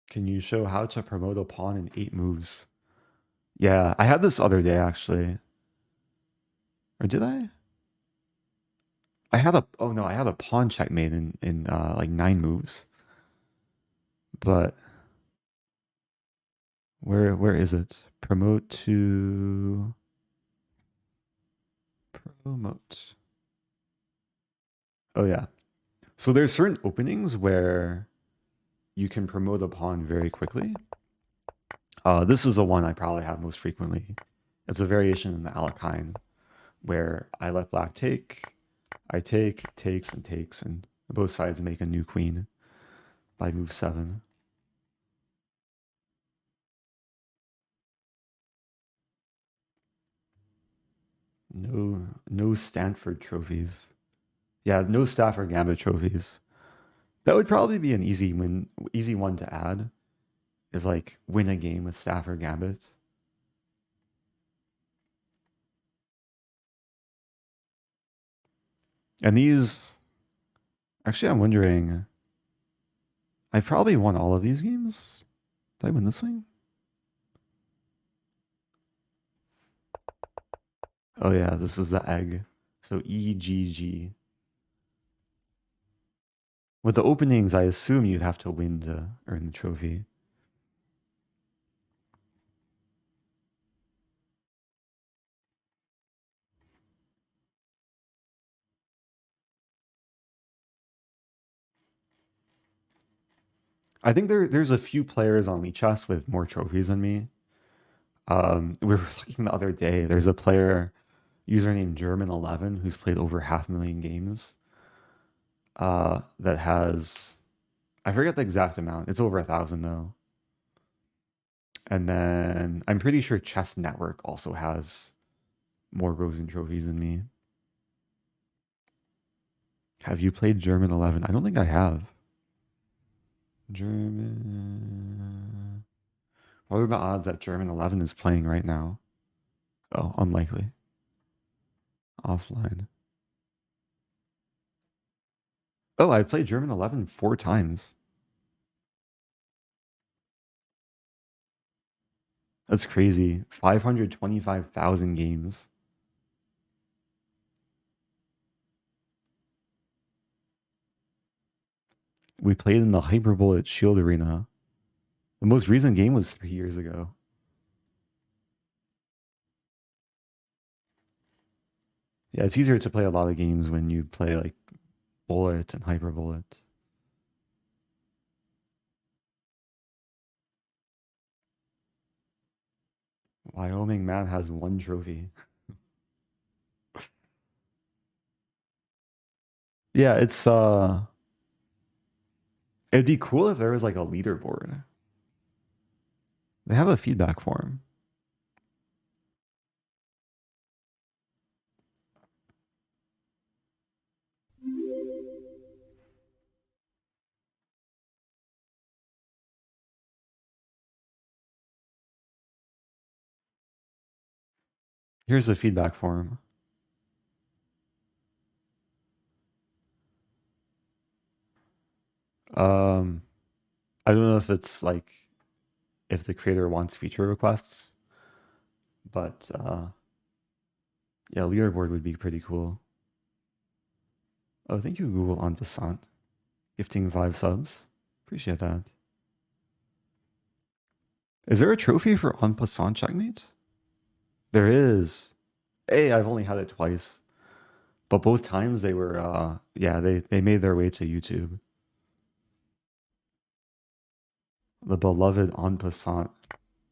can you show how to promote a pawn in 8 moves? Yeah, I had this other day actually. Or did I? I had a oh no, I had a pawn checkmate in like 9 moves. But where is it? Promote. Oh yeah. So there's certain openings where you can promote a pawn very quickly. This is the one I probably have most frequently. It's a variation in the Alekhine where I let black take, I take, takes, and both sides make a new queen by move 7. No Stanford trophies. Yeah, no Stafford Gambit trophies. That would probably be an easy one to add. Is like win a game with Stafford Gambit. And these, actually, I'm wondering. I probably won all of these games. Did I win this thing? Oh yeah, this is the egg. So EGG. With the openings, I assume you'd have to win to earn the trophy. I think there's a few players on Chess with more trophies than me. We were looking the other day. There's a player, username German11, who's played over 500,000 games. That has, I forget the exact amount. It's over 1,000 though. And then I'm pretty sure Chess Network also has more Rosen trophies than me. Have you played German 11? I don't think I have. German. What are the odds that German 11 is playing right now? Oh, unlikely. Offline. Oh, I played German 11 4 times. That's crazy. 525,000 games. We played in the Hyperbullet Shield Arena. The most recent game was 3 years ago. Yeah, it's easier to play a lot of games when you play like Bullet and Hyperbullet. Wyoming Matt has 1 trophy. Yeah, it'd be cool if there was like a leaderboard. They have a feedback form. Here's the feedback form. Um, I don't know if it's like if the creator wants feature requests, but yeah, leaderboard would be pretty cool. Oh, thank you, Google en passant, gifting 5 subs. Appreciate that. Is there a trophy for en passant checkmate? There is. Hey, I've only had it twice, but both times they were yeah, they made their way to YouTube. The beloved en passant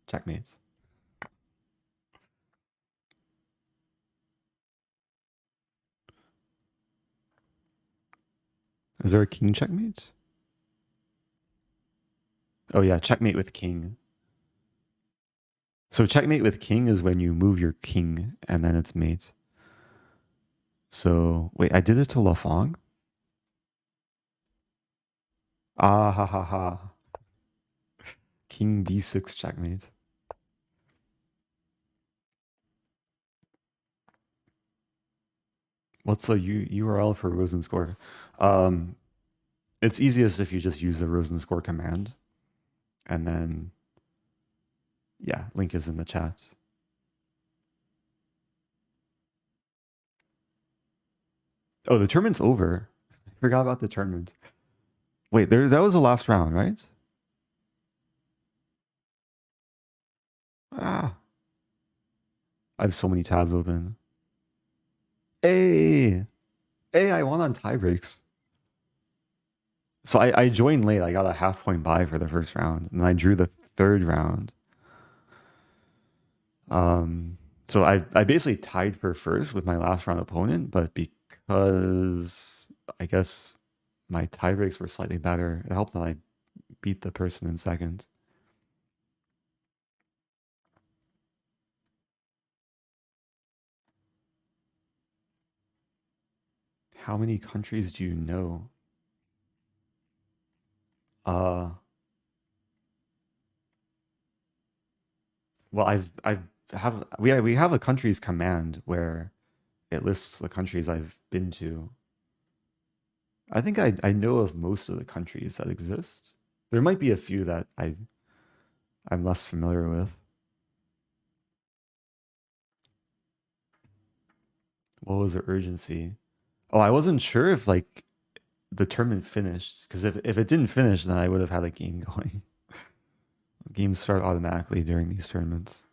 checkmate. Is there a king checkmate? Oh yeah, checkmate with king. So checkmate with king is when you move your king and then it's mate. So wait, I did it to Lafong? Ah ha ha ha. King b6 checkmate. What's the URL for Rosen score? Um, it's easiest if you just use the Rosen score command. And then, yeah, link is in the chat. Oh, the tournament's over. I forgot about the tournament. Wait, that was the last round, right? Ah, I have so many tabs open. Hey, hey, I won on tie breaks. So I joined late. I got a half point buy for the first round, and I drew the third round. So I basically tied for first with my last round opponent, but because I guess my tie breaks were slightly better, it helped that I beat the person in second. How many countries do you know? Uh, well, I've have we have a countries command where it lists the countries I've been to. I think I know of most of the countries that exist. There might be a few that I'm less familiar with. What was the urgency? Oh, I wasn't sure if like the tournament finished because if it didn't finish, then I would have had a game going. Games start automatically during these tournaments.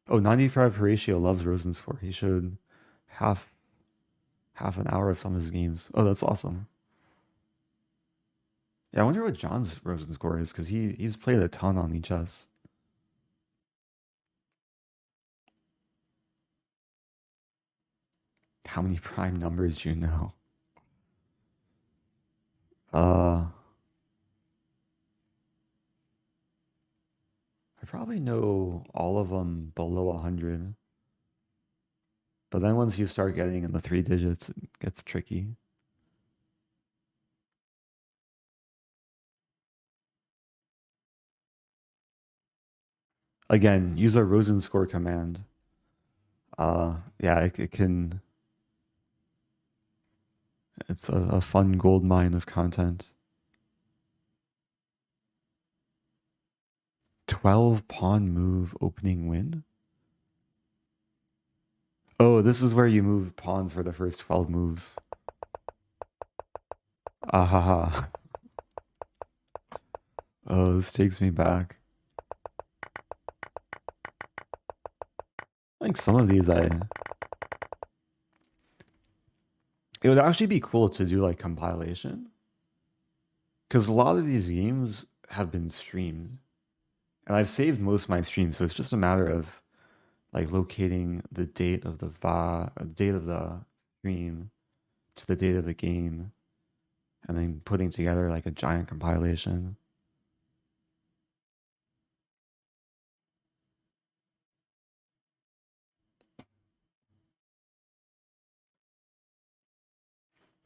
Oh, 95 Horatio loves Rosen score. He showed half half an hour of some of his games. Oh, that's awesome. Yeah, I wonder what John's Rosen score is because he's played a ton on EHS. How many prime numbers do you know? Uh, I probably know all of them below 100. But then once you start getting in the three digits, it gets tricky. Again, use a Rosen score command. Yeah, it can. It's a fun gold mine of content. 12 pawn move opening win. Oh, this is where you move pawns for the first 12 moves. Ahaha. Oh, this takes me back. I think some of these it would actually be cool to do like compilation because a lot of these games have been streamed and I've saved most of my streams, so it's just a matter of like locating the date of the date of the stream to the date of the game and then putting together like a giant compilation.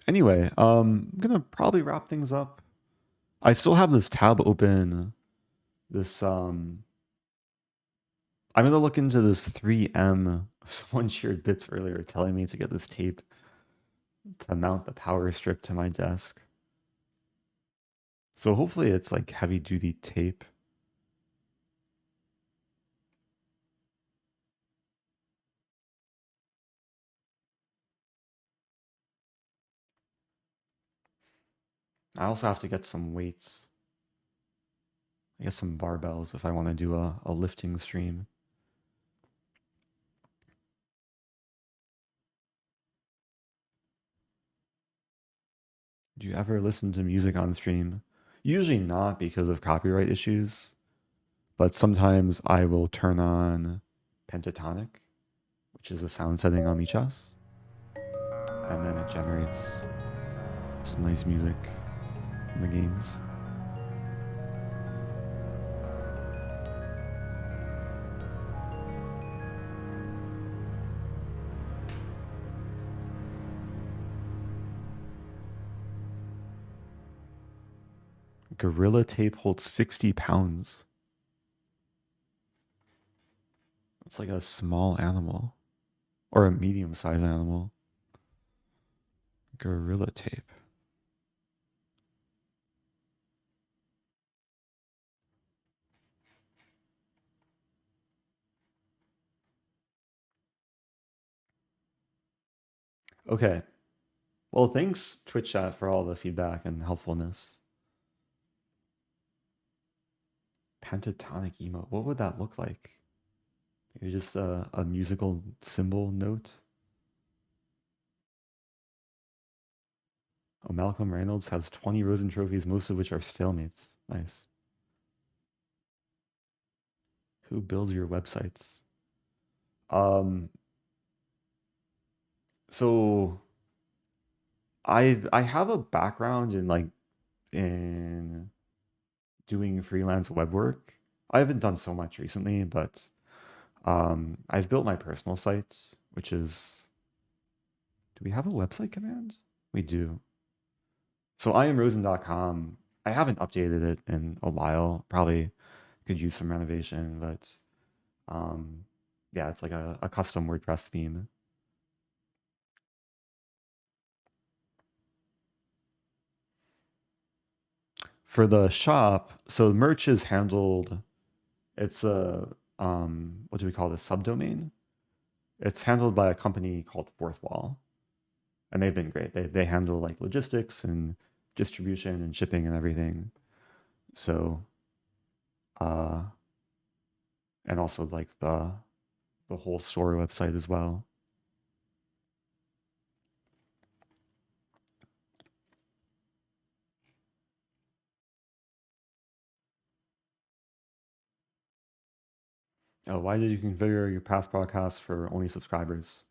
Anyway, I'm gonna probably wrap things up. I still have this tab open. This I'm gonna look into this 3M. Someone shared bits earlier telling me to get this tape to mount the power strip to my desk. So hopefully it's like heavy duty tape. I also have to get some weights. I guess some barbells if I want to do a lifting stream. Do you ever listen to music on stream? Usually not because of copyright issues, but sometimes I will turn on pentatonic, which is a sound setting on the chess, and then it generates some nice music in the games. Gorilla tape holds 60 pounds. It's like a small animal or a medium sized animal. Gorilla tape. Okay. Well, thanks, Twitch chat, for all the feedback and helpfulness. Pentatonic emote. What would that look like? Maybe just a musical symbol note? Oh, Malcolm Reynolds has 20 Rosen trophies, most of which are stalemates. Nice. Who builds your websites? Um, so I have a background in like in doing freelance web work. I haven't done so much recently, but I've built my personal site, which is, do we have a website command? We do. So iamrosen.com. I haven't updated it in a while. Probably could use some renovation, but um, yeah, it's like a custom WordPress theme. For the shop, so merch is handled. It's a what do we call this, subdomain? It's handled by a company called Fourth Wall, and they've been great. They handle like logistics and distribution and shipping and everything. So uh, and also like the whole store website as well. Oh, why did you configure your past broadcasts for only subscribers?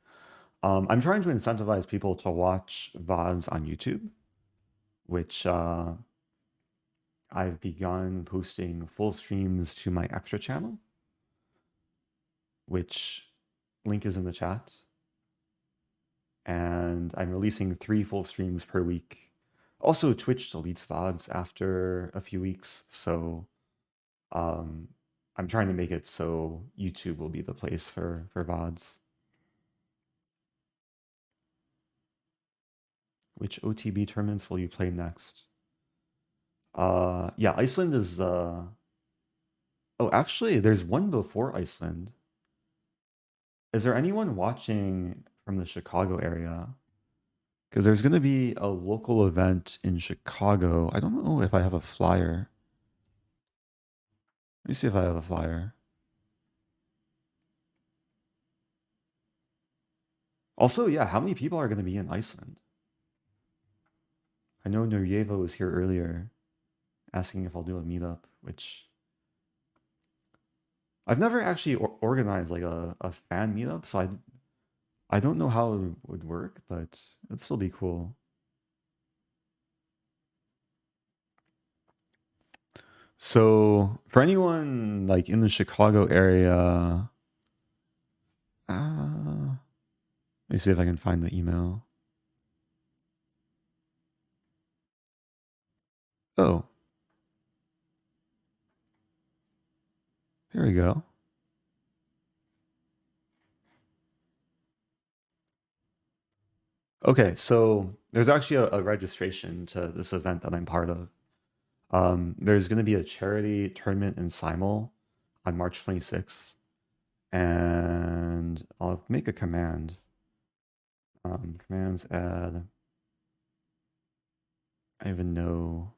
I'm trying to incentivize people to watch VODs on YouTube, which I've begun posting full streams to my extra channel, which link is in the chat. And I'm releasing 3 full streams per week. Also, Twitch deletes VODs after a few weeks, so um, I'm trying to make it so YouTube will be the place for VODs. Which OTB tournaments will you play next? Yeah, Iceland is oh, actually, there's one before Iceland. Is there anyone watching from the Chicago area? Because there's going to be a local event in Chicago. I don't know if I have a flyer. Let me see if I have a flyer. Also, yeah, how many people are going to be in Iceland? I know Nuryevo was here earlier asking if I'll do a meetup, which I've never actually organized like a fan meetup, so I don't know how it would work, but it'd still be cool. So for anyone like in the Chicago area, let me see if I can find the email. Oh, here we go. Okay, so there's actually a registration to this event that I'm part of. There's going to be a charity tournament in Simul on March 26th, and I'll make a command. Commands add. I even know.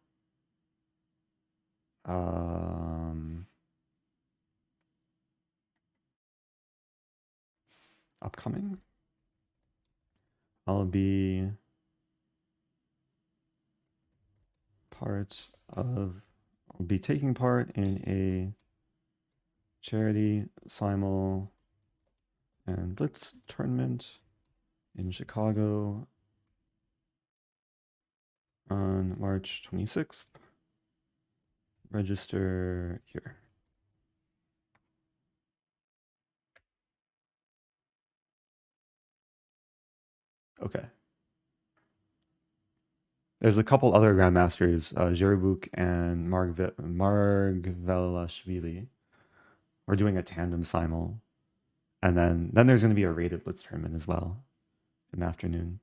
Upcoming. I'll be part of. I'll be taking part in a charity Simul and Blitz tournament in Chicago on March 26th. Register here. Okay. There's a couple other grandmasters, Zherubuk and Margvelashvili. We're doing a tandem simul, and then there's going to be a rated blitz tournament as well in the afternoon.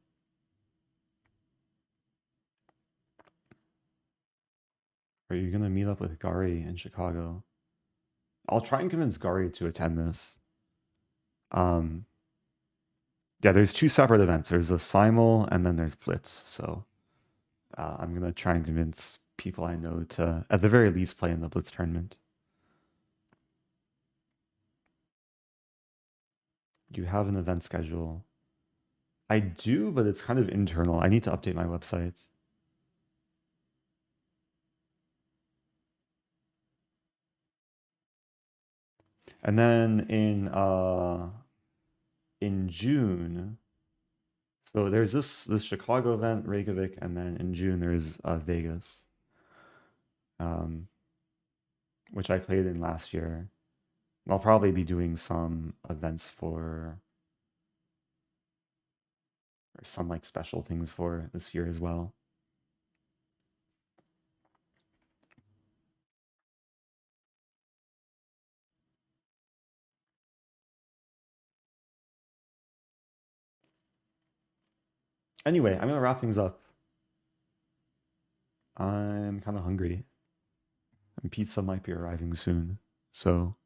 Are you going to meet up with Gari in Chicago? I'll try and convince Gari to attend this. Yeah, there's 2 separate events. There's a simul and then there's blitz. So I'm going to try and convince people I know to, at the very least, play in the blitz tournament. Do you have an event schedule? I do, but it's kind of internal. I need to update my website. And then in June, so there's this Chicago event, Reykjavik, and then in June there's Vegas, which I played in last year I'll probably be doing some events for, or some like special things for this year as well. Anyway, I'm gonna wrap things up. I'm kind of hungry, and pizza might be arriving soon. So,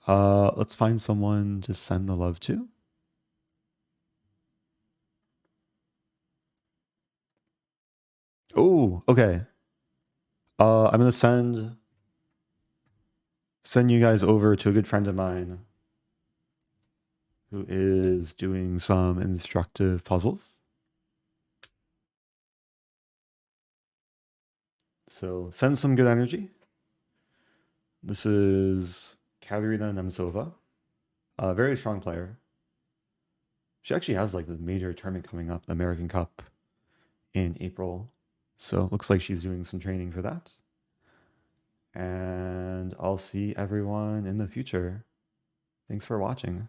let's find someone to send the love to. Oh, okay. I'm gonna send you guys over to a good friend of mine who is doing some instructive puzzles. So send some good energy. This is Katerina Nemtsova, a very strong player. She actually has like the major tournament coming up, the American Cup in April. So it looks like she's doing some training for that. And I'll see everyone in the future. Thanks for watching.